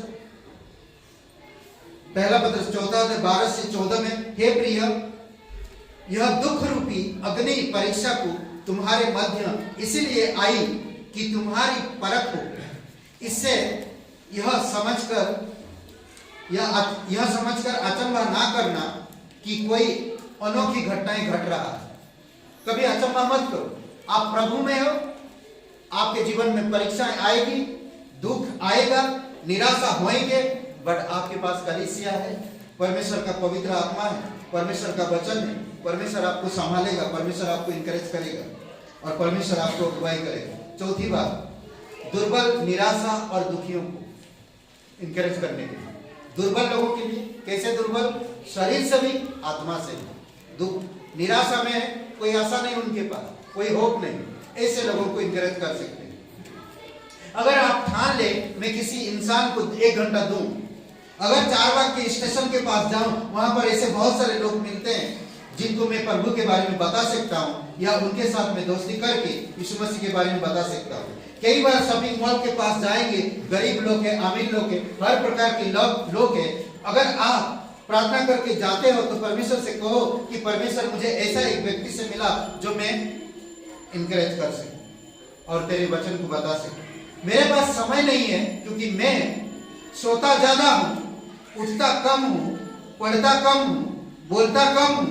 12 में, हे प्रिय, यह दुख रूपी अग्नि परीक्षा को तुम्हारे मध्य इसलिए आई कि तुम्हारी परख हो। इससे यह समझकर अचंभा ना करना कि कोई अनोखी घटनाएं घट रहा है। कभी अचंभा मत करो, आप प्रभु में हो, आपके जीवन में परीक्षाएं आएगी, दुख आएगा, निराशा होएंगे, बट आपके पास कलीसिया है, परमेश्वर का पवित्र आत्मा है, परमेश्वर का वचन है, परमेश्वर आपको संभालेगा, परमेश्वर आपको इंकरेज करेगा और परमेश्वर आपको अगुवाई करेगा। चौथी बात, दुर्बल, निराशा और दुखियों को इंकरेज करने के लिए। दुर्बल लोगों के लिए कैसे दुर्बल? शरीर से भी, आत्मा से भी। दुख, निराशा में है, कोई आशा नहीं उनके पास, कोई होप नहीं, ऐसे लोगों को इंकरेज कर सकते हैं। अगर आप ठान ले मैं किसी इंसान को 1 घंटा दूं, अगर चारबाग के स्टेशन के पास जाऊं, वहां पर ऐसे बहुत सारे लोग मिलते हैं जिनको मैं प्रभु के बारे में बता सकता हूं, या उनके साथ में दोस्ती करके यीशु मसीह के बारे में बता सकता हूं। कई बार शॉपिंग मॉल के पास जाएंगे, गरीब लोग हैं, अमीर लोग हैं, हर प्रकार के लोग हैं। अगर आप प्रार्थना करके जाते हो तो परमेश्वर से कहो कि परमेश्वर मुझे ऐसा एक व्यक्ति से मिला जो मैं इनकरेज कर सकूं और तेरे वचन को बता सकूं। मेरे पास समय नहीं है क्योंकि मैं सोता ज्यादा हूं, उठता कम हूं, पढ़ता कम हूं, बोलता कम हूं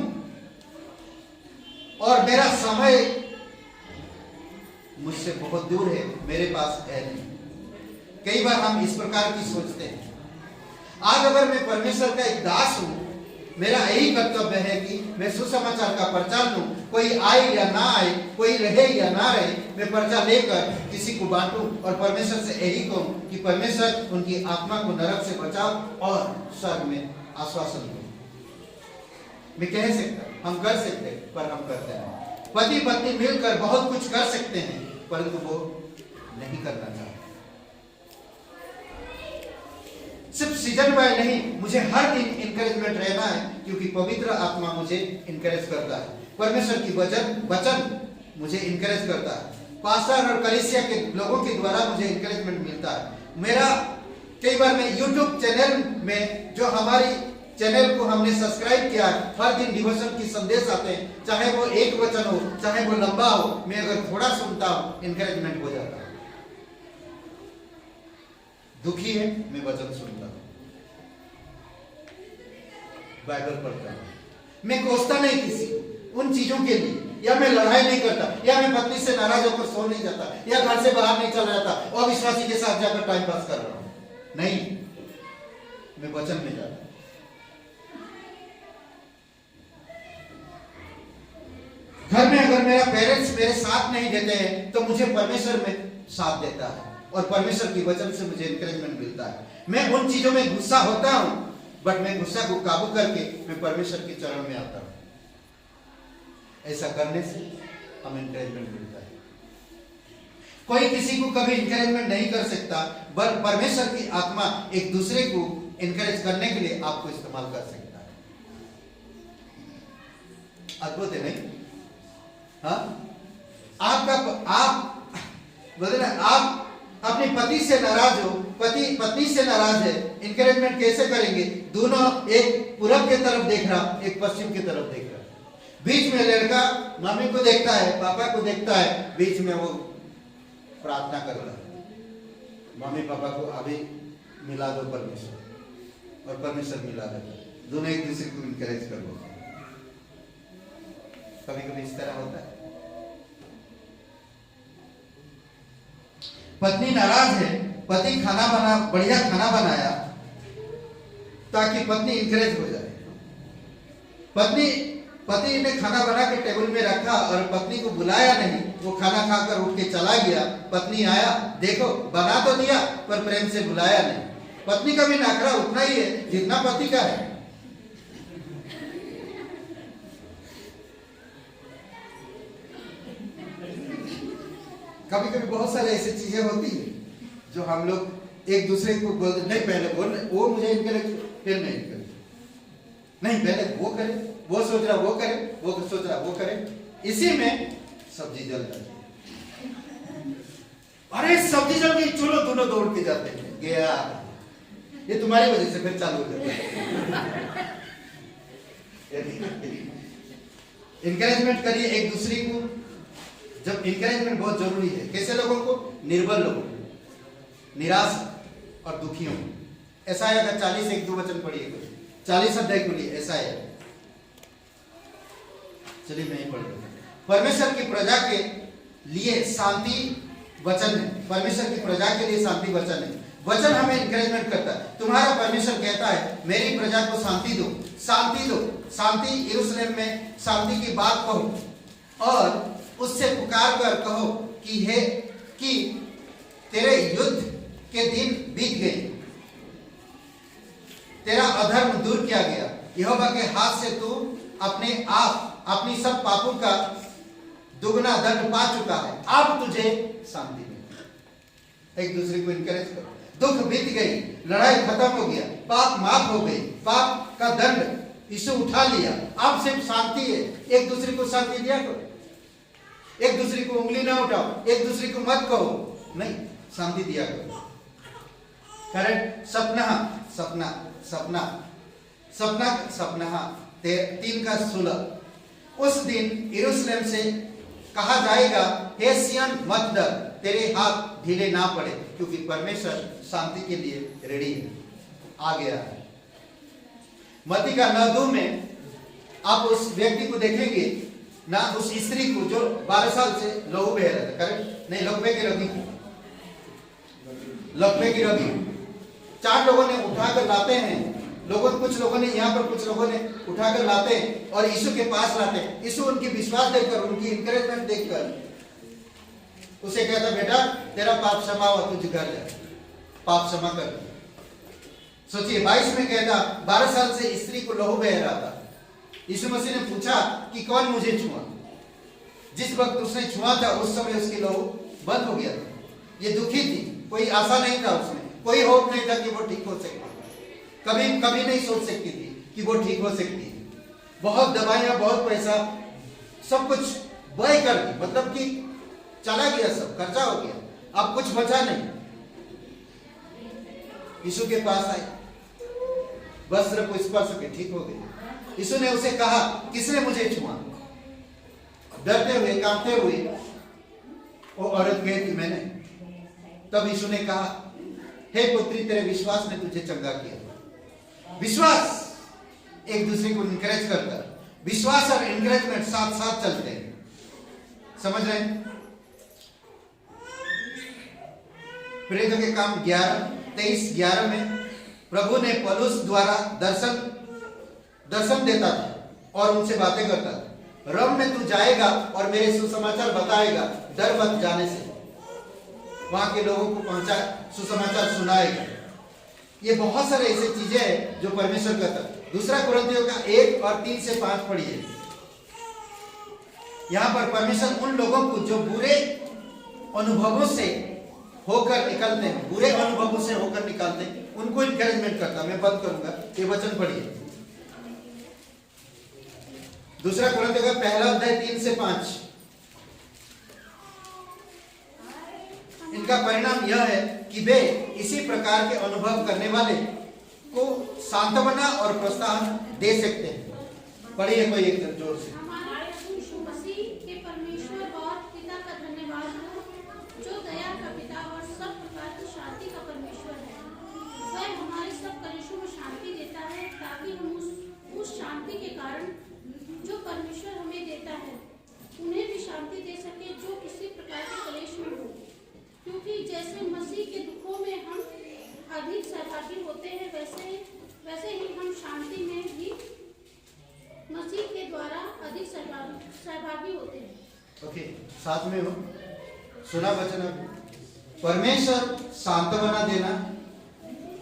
और मेरा समय मुझसे बहुत दूर है, मेरे पास है नहीं। कई बार हम इस प्रकार की सोचते हैं। आज अगर मैं परमेश्वर का एक दास हूं, मेरा यही कर्तव्य है कि मैं सुसमाचार का प्रचार दूं, कोई आए या ना आए, कोई रहे या ना रहे, मैं पर्चा लेकर किसी को बांटूं और परमेश्वर से यही कहूं कि परमेश्वर उनकी आत्मा को नरक से बचाओ और स्वर्ग में आश्वासन दो। मैं कह सकता, हम कर सकते, पर हम करते हैं। पति पत्नी मिलकर बहुत कुछ कर सकते हैं, परंतु वो नहीं करना चाहते। सिर्फ सीजन वाइज नहीं, मुझे हर दिन इंकरेजमेंट रहना है क्योंकि पवित्र आत्मा मुझे इंकरेज करता है। परमेश्वर की वचन मुझे इंकरेज करता है। पास्टर और कलीसिया के लोगों के द्वारा मुझे इंकरेजमेंट मिलता है। मेरा कई बार मैं यूट्यूब चैनल में, जो हमारी चैनल को हमने सब्सक्राइब किया, हर दिन डिवोशन की संदेश आते हैं, चाहे वो एक वचन हो, चाहे वो लंबा हो, मैं अगर थोड़ा सुनता हूं इंकरेजमेंट हो जाता है। दुखी है, मैं वचन सुनता हूं, बाइबल पढ़ता हूं, मैं कोसता नहीं किसी उन चीजों के लिए, या मैं लड़ाई नहीं करता, या मैं पत्नी से नाराज होकर सो नहीं जाता, या घर से बाहर नहीं चल जाता और विश्वासी के साथ जाकर टाइम पास कर रहा हूं। नहीं, मैं वचन में जाता। घर में अगर मेरा पेरेंट्स मेरे साथ नहीं देते हैं तो मुझे परमेश्वर में साथ देता है और परमेश्वर की वचन से मुझे इंकरेजमेंट मिलता है। मैं उन चीजों में गुस्सा होता हूं, बट मैं गुस्सा को काबू करके मैं परमेश्वर के चरण में आता हूं। ऐसा करने से हमें इंकरेजमेंट मिलता है। कोई किसी को कभी इंकरेजमेंट नहीं कर सकता, बट परमेश्वर की आत्मा एक दूसरे को इंकरेज करने के लिए आपको इस्तेमाल कर सकता है। अद्भुत है नहीं? हाँ, आप बोले ना, आप अपने पति से नाराज हो, पति पत्नी से नाराज है, इंकरेजमेंट कैसे करेंगे? दोनों, एक पूरब की तरफ देख रहा, एक पश्चिम की तरफ देख रहा, बीच में लड़का मम्मी को देखता है, पापा को देखता है, बीच में वो प्रार्थना कर रहा है, मम्मी पापा को अभी मिला दो परमेश्वर। और परमेश्वर मिला रहता है। दोनों एक दूसरे को इनकरेज कर लेते हैं। कभी कभी इस तरह होता है, पत्नी नाराज है, पति बढ़िया खाना बनाया ताकि पत्नी इंकरेज हो जाए। पति ने खाना बना के टेबल में रखा और पत्नी को बुलाया नहीं, वो खाना खाकर उठ के चला गया। पत्नी आया, देखो बना तो दिया पर प्रेम से बुलाया नहीं। पत्नी का भी नखरा उतना ही है जितना पति का है। कभी कभी बहुत सारे ऐसी चीजें होती है जो हम लोग एक दूसरे को बोलते, नहीं पहले बोल, वो मुझे इनकरेज, फिर मैं इनकरेज, नहीं पहले वो करे, वो सोच रहा वो करे, वो सोच रहा वो करे, इसी में सब्जी जल जाती है। अरे सब्जी जल गई, चलो दोनों दौड़ के जाते हैं, गया ये तुम्हारी वजह से, फिर चालू हो जाता है। इनकरेजमेंट करिए एक दूसरे को। जब इनकरेजमेंट बहुत जरूरी है, कैसे लोगों को? निर्बल लोगों को, निराश और दुखियों को। एसाया का 40:1-2 वचन पढ़िए, 40 अध्याय के लिए एसाया। चलिए मैं ही पढ़ रहा हूं। परमेश्वर की प्रजा के लिए शांति वचन है, परमेश्वर की प्रजा के लिए शांति वचन है। वचन हमें इंकरेजमेंट करता है। तुम्हारा परमेश्वर कहता है मेरी प्रजा को शांति दो, शांति दो, शांति। यरूशलेम में शांति की बात कहो और उससे पुकार कर कहो कि तेरे युद्ध के दिन बीत गए, तेरा अधर्म दूर किया गया। यहोवा के हाथ से तू अपने आप अपनी सब पापों का दुगना दंड पा चुका है, अब तुझे शांति मिले। एक दूसरे को इनकरेज करो। दुख बीत गई, लड़ाई खत्म हो गया, पाप माफ हो गई, पाप का दंड यीशु उठा लिया, अब सिर्फ शांति है। एक दूसरे को शांति दिया करो, एक दूसरे को उंगली ना उठाओ, एक दूसरे को मत कहो, नहीं, शांति दिया करो। करेक्ट। सपना 3:16। उस दिन यरूशलेम से कहा जाएगा, हे सिय्योन मत डर, तेरे हाथ ढीले ना पड़े, क्योंकि परमेश्वर शांति के लिए रेडी है, आ गया है। मत्ती का 9:2 में आप उस व्यक्ति को देखेंगे ना, उस स्त्री को जो 12 साल से लहू बह रहा था। करेक्ट, नहीं, लकवे की रोगी 4 लोगों ने उठाकर लाते हैं, कुछ लोगों ने यहाँ पर, कुछ लोगों ने उठाकर लाते हैं और यीशु के पास लाते हैं। यीशु उनकी विश्वास देखकर, उनकी इंकरेजमेंट देखकर उसे कहता, बेटा तेरा पाप क्षमा हुआ, तुझे घर जा, पाप क्षमा कर। सोचिए, 22 में कहता 12 साल से स्त्री को लहू बह रहा था। यीशु मसीह ने पूछा कि कौन मुझे छुआ। जिस वक्त उसने छुआ था उस समय उसकी लहू बंद हो गया था। ये दुखी थी, कोई आशा नहीं था उसमें, कोई होप नहीं था कि वो ठीक हो सकती, कभी नहीं सोच सकती थी कि वो ठीक हो सकती है। बहुत दवाइयां, बहुत पैसा, सब कुछ बह कर दी, मतलब कि चला गया, सब खर्चा हो गया, अब कुछ बचा नहीं। यीशु के पास आई, वस्त्र को स्पर्श के ठीक हो गई। यीशु ने उसे कहा, किसने मुझे छुआ? डरते हुए, कांपते हुए वो औरत कहती, मैंने। तब यीशु ने कहा, हे पुत्री, तेरे विश्वास ने तुझे चंगा किया। विश्वास एक दूसरे को इनकरेज करता है। विश्वास और इनकरेजमेंट साथ साथ चलते हैं, समझ रहे हैं? प्रेरितों के काम 23:11 में प्रभु ने पौलुस द्वारा दर्शन देता था और उनसे बातें करता था। रोम में तू जाएगा और मेरे सुसमाचार बताएगा, डर मत जाने से, वहां के लोगों को सुसमाचार सुनाएगा। ये बहुत सारे ऐसे चीजें हैं जो परमेश्वर करता है। दूसरा कुरिन्थियों का 1:3-5 पढ़िए। यहां पर परमेश्वर उन लोगों को जो बुरे अनुभवों से होकर निकलते हैं, उनको इंकरेजमेंट करता। मैं बंद करूंगा, ये वचन पढ़िए। दूसरा कुरिन्थियों का 1:3-5। इनका परिणाम यह है कि वे इसी प्रकार के अनुभव करने वाले को सांत्वना और प्रोत्साहन दे सकते हैं। पढ़िए कोई एक जोर से। हमारे यीशु मसीह के परमेश्वर और पिता का धन्यवाद हो, जो दया का पिता और सब प्रकार की शांति का परमेश्वर है। वह हमारे सब कलेशों में शांति देता है, ताकि हम उस शांति के कारण जो परमेश्वर हमें देता है उन्हें भी शांति दे सके जो किसी प्रकार के कलेश में हो। क्योंकि जैसे मसीह के दुखों में हम अधिक सहभागी होते हैं, वैसे ही हम शांति में भी मसीह के द्वारा अधिक सहभागी होते हैं। ओके, साथ में हो सुना वचन। परमेश्वर सांत्वना देना,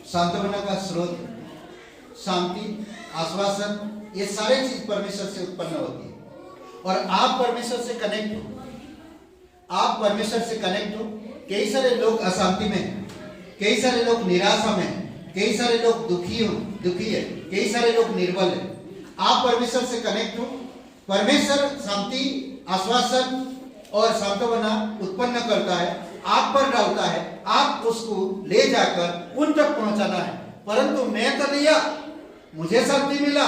सांत्वना का स्रोत, शांति, आश्वासन, ये सारे चीज परमेश्वर से उत्पन्न होती है। और आप परमेश्वर से कनेक्ट हो, आप परमेश्वर से कनेक्ट हो। कई सारे लोग अशांति में हैं, कई सारे लोग निराशा में हैं, कई सारे लोग दुखी है, कई सारे लोग निर्बल है। आप परमेश्वर से कनेक्ट हो। परमेश्वर शांति, आश्वासन और सांत्वना उत्पन्न करता है, आप पर डालता है। आप उसको ले जाकर उन तक पहुंचाना है। परंतु मैं तो लिया, मुझे शांति मिला,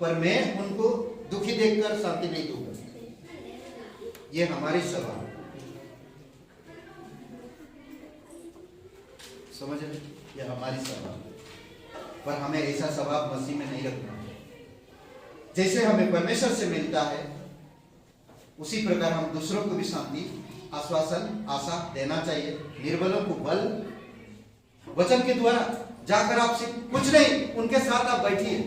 पर मैं उनको दुखी देखकर शांति नहीं दूंगा। ये हमारी सभा, समझ रहे? ये हमारी सभा, पर हमें ऐसा स्वभाव मसीह में नहीं रखना। जैसे हमें परमेश्वर से मिलता है, उसी प्रकार हम दूसरों को भी शांति, आश्वासन, आशा देना चाहिए। निर्बलों को बल, वचन के द्वारा जाकर आपसे कुछ नहीं, उनके साथ आप बैठिए,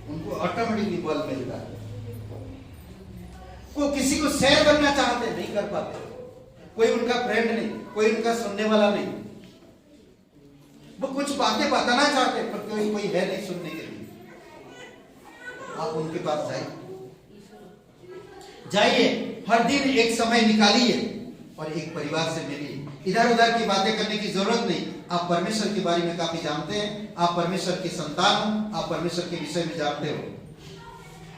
उनको ऑटोमेटिकली बल मिलता है। वो किसी को शेयर करना चाहते नहीं कर पाते, कोई उनका फ्रेंड नहीं, कोई उनका सुनने वाला नहीं। वो कुछ बातें बताना चाहते पर कोई है नहीं सुनने के लिए। आप उनके पास जाइए, हर दिन एक समय निकालिए और एक परिवार से मिलिए। इधर उधर की बातें करने की जरूरत नहीं। आप परमेश्वर के बारे में काफी जानते हैं, आप परमेश्वर की संतान हो, आप परमेश्वर के विषय में जानते हो।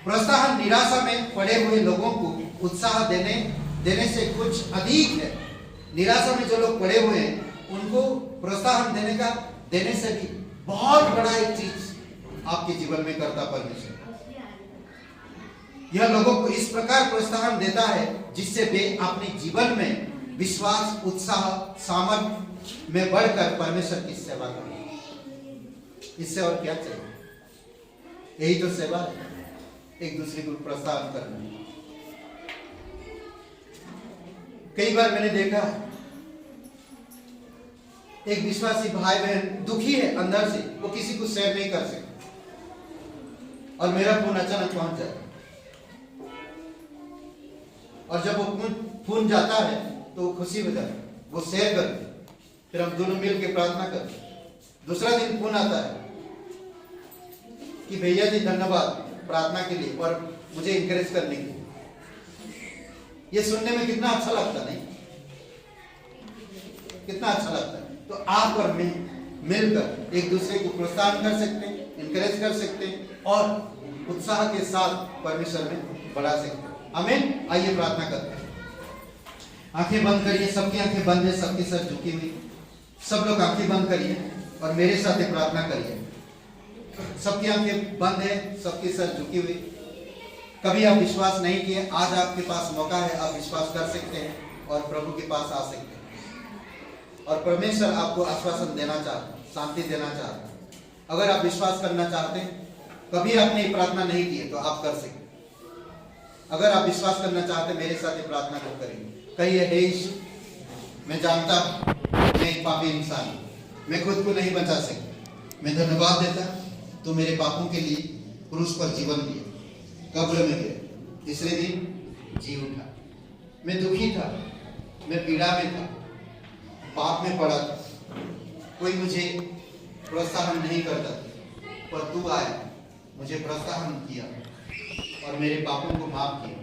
प्रोत्साहन निराशा में पड़े हुए लोगों को उत्साह देने से कुछ अधिक है। निराशा में जो लोग पड़े हुए हैं उनको प्रोत्साहन देने से भी बहुत बड़ा एक चीज आपके जीवन में करता परमेश्वर। यह लोगों को इस प्रकार प्रोत्साहन देता है जिससे वे अपने जीवन में विश्वास, उत्साह, सामर्थ्य में बढ़कर परमेश्वर की सेवा करें। इससे और क्या चाहिए? यही तो सेवा है, एक दूसरे को प्रोत्साहन करना। कई बार मैंने देखा एक विश्वासी भाई बहन दुखी है अंदर से, वो किसी को शेयर नहीं कर सकते और मेरा फोन अचानक पहुंच जाता, और जब वो फोन जाता है तो वो खुशी हो जाती, वो शेयर करते, फिर हम दोनों मिल के प्रार्थना करते। दूसरा दिन फोन आता है कि भैया जी धन्यवाद प्रार्थना के लिए और मुझे इंकरेज करने के लिए। ये सुनने में कितना अच्छा लगता नहीं? कितना अच्छा लगता है। तो आप और मैं मिलकर एक दूसरे को प्रोत्साहन कर सकते हैं, इंकरेज कर सकते हैं और उत्साह के साथ परमेश्वर में बढ़ा सकते हैं। आमीन। आइए प्रार्थना करते हैं। आंखें बंद करिए, सबकी आंखें बंद है, सबकी सर झुकी हुई। सब लोग आंखें बंद करिए और मेरे साथ प्रार्थना करिए। सबकी आंखें बंद है, सबकी सर झुकी हुई। कभी आप विश्वास नहीं किए, आज आपके पास मौका है, आप विश्वास कर सकते हैं और प्रभु के पास आ सकते हैं। और परमेश्वर आपको आश्वासन देना चाहता है, शांति देना चाहता है। अगर आप विश्वास करना चाहते हैं, कभी आपने प्रार्थना नहीं की है तो आप कर सकते। अगर आप विश्वास करना चाहते हैं, मेरे साथ ये प्रार्थना को करेंगे। कहिए, हे यीशु, मैं जानता हूं मैं एक पापी इंसान हूं, मैं खुद को नहीं बचा सकता। मैं धन्यवाद देता, तो मेरे पापों के लिए क्रूस पर जीवन दिया, कब्र में गया, तीसरे दिन जी उठा। मैं दुखी था, मैं पीड़ा में था, पाप में पड़ा था, कोई मुझे प्रोत्साहन नहीं करता था, पर तू आया, मुझे प्रोत्साहन किया और मेरे पापों को माफ किया,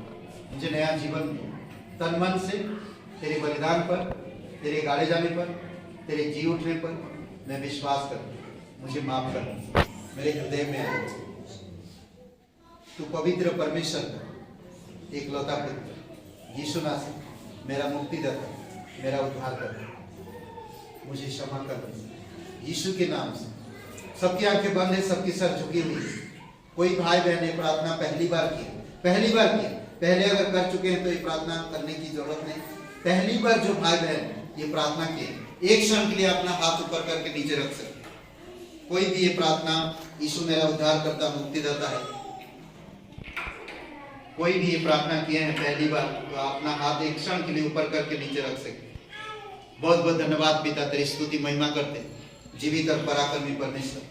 मुझे नया जीवन दिया। तन मन से तेरे बलिदान पर, तेरे गाड़े जाने पर, तेरे जी उठने पर मैं विश्वास करता, मुझे माफ कर, मेरे हृदय में आ। तू पवित्र परमेश्वर का एकलौता पुत्र यीशु नासरी, मेरा मुक्तिदाता, मेरा उद्धारकर्ता, मुझे क्षमा कर यीशु के नाम से। सबकी आंखें बंद है, सबकी सर झुकी हुई है। कोई भाई बहन ने प्रार्थना पहली बार की, पहले अगर कर चुके हैं तो ये प्रार्थना करने की जरूरत नहीं। पहली बार जो भाई बहन ये प्रार्थना किए, एक क्षण के लिए अपना हाथ ऊपर करके नीचे रख सकते, कोई भी ये प्रार्थना यीशु मेरा उद्धारकर्ता मुक्तिदाता है, कोई भी ये प्रार्थना किए हैं पहली बार, तो अपना हाथ एक क्षण के लिए ऊपर करके नीचे रख सकते। बहुत बहुत धन्यवाद पिता, तेरी स्तुति महिमा करते जीवित और पराक्रमी परमेश्वर।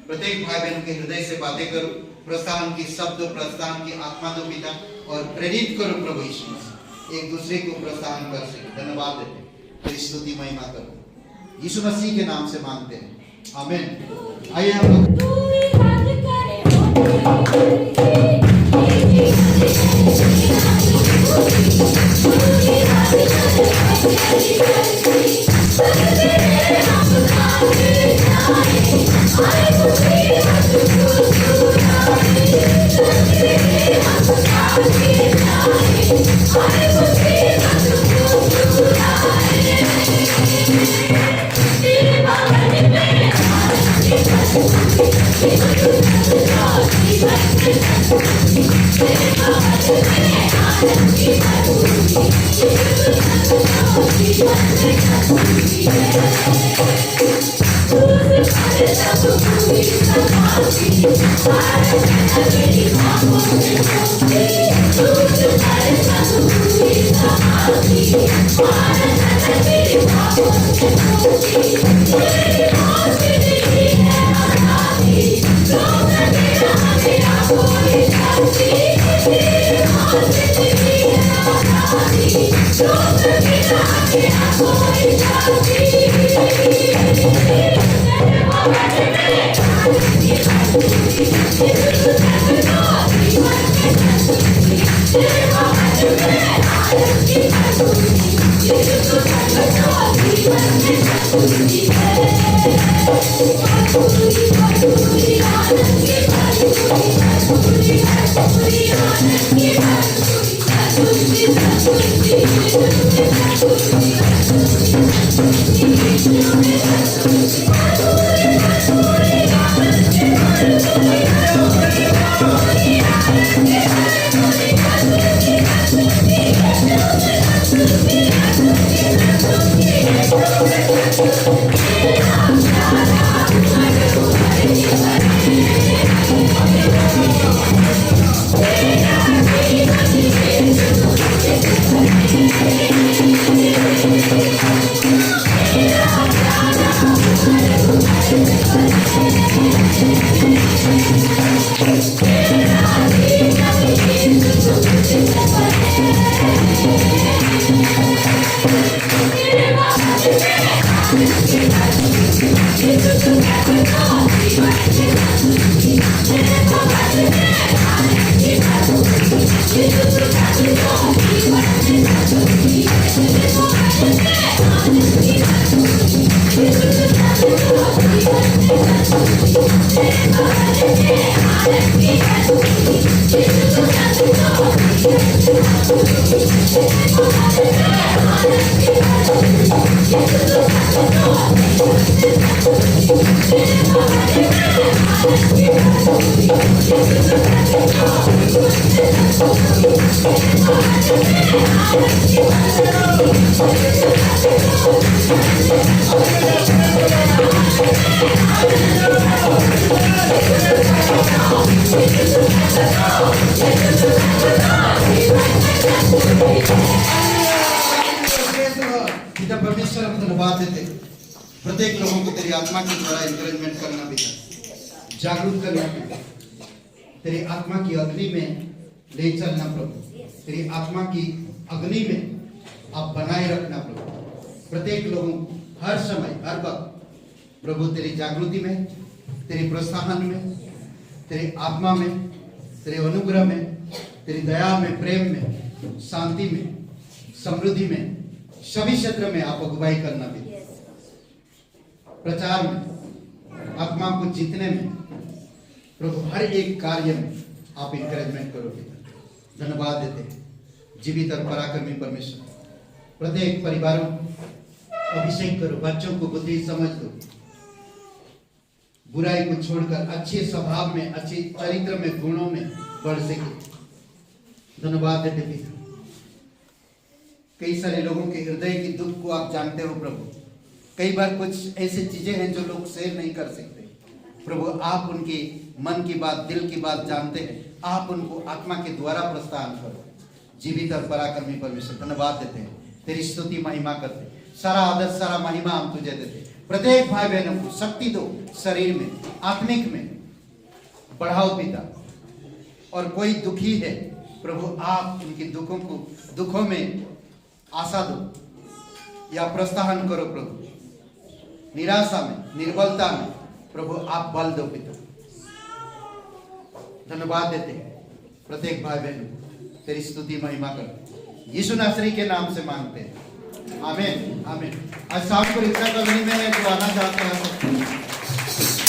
प्रत्येक भाई बहनों के हृदय से बातें करो, प्रोत्साहन की शब्द, प्रोत्साहन की आत्मा दो पिता, और प्रेरित करो प्रभु यीशु मसीह, एक दूसरे को प्रोत्साहन कर सके। धन्यवाद देते, तेरी स्तुति महिमा करो, यीशु मसीह के नाम से मांगते हैं, आमीन। आइए हम लोग तू ही हाथ करे पिता परमेश्वर, हम धन्यवाद देते प्रत्येक लोगों को तेरी आत्मा के द्वारा इंकरेजमेंट करना पिता, जागरूक करना पिता, तेरी आत्मा की अग्नि में ले चलना प्रभु, तेरी आत्मा की अग्नि में आप बनाए रखना प्रभु, प्रत्येक लोगों हर समय हर वक्त प्रभु तेरी जागृति में, तेरी प्रोत्साहन में, तेरी आत्मा में, तेरे अनुग्रह में, तेरी दया में, प्रेम में, शांति में, समृद्धि में, सभी क्षेत्र में आप अगुवाई करना भी, प्रचार में, आत्मा को जीतने में प्रभु, हर एक कार्य में आप इंकरेजमेंट करो पिता। धन्यवाद देते जीवित और पराक्रमी परमेश्वर, प्रत्येक परिवारों अभिषेक करो, बच्चों को बुद्धि समझ दो, बुराई को छोड़कर अच्छे स्वभाव में, अच्छे चरित्र में, गुणों में बढ़ सके। धन्यवाद देते पिता। कई सारे लोगों के हृदय की दुख को आप जानते हो प्रभु, कई बार कुछ ऐसी चीजें हैं जो लोग शेयर नहीं कर सकते, प्रभु आप उनके मन की बात, दिल की बात जानते हैं। आप उनको आत्मा के द्वारा प्रस्थान करो। जीवित और पराक्रमी परमेश्वर, धन्यवाद देते हैं, तेरी स्तुति महिमा करते हैं। सारा आदर, सारा महिमा हम तुझे देते हैं। प्रत्येक भाई बहनों को शक्ति दो, शरीर में, आत्मिक में बढ़ाओ पिता। और कोई दुखी है प्रभु, आप उनके दुखों में आशा दो या प्रोत्साहन करो प्रभु। निराशा में, निर्बलता में प्रभु आप बल दो पिता। धन्यवाद देते हैं प्रत्येक भाई बहन को, तेरी स्तुति महिमा करते हैं। यीशु नासरी के नाम से मांगते हैं, आमीन आमीन। आज शाम को रिक्शा कॉलोनी में जो आना चाहते हैं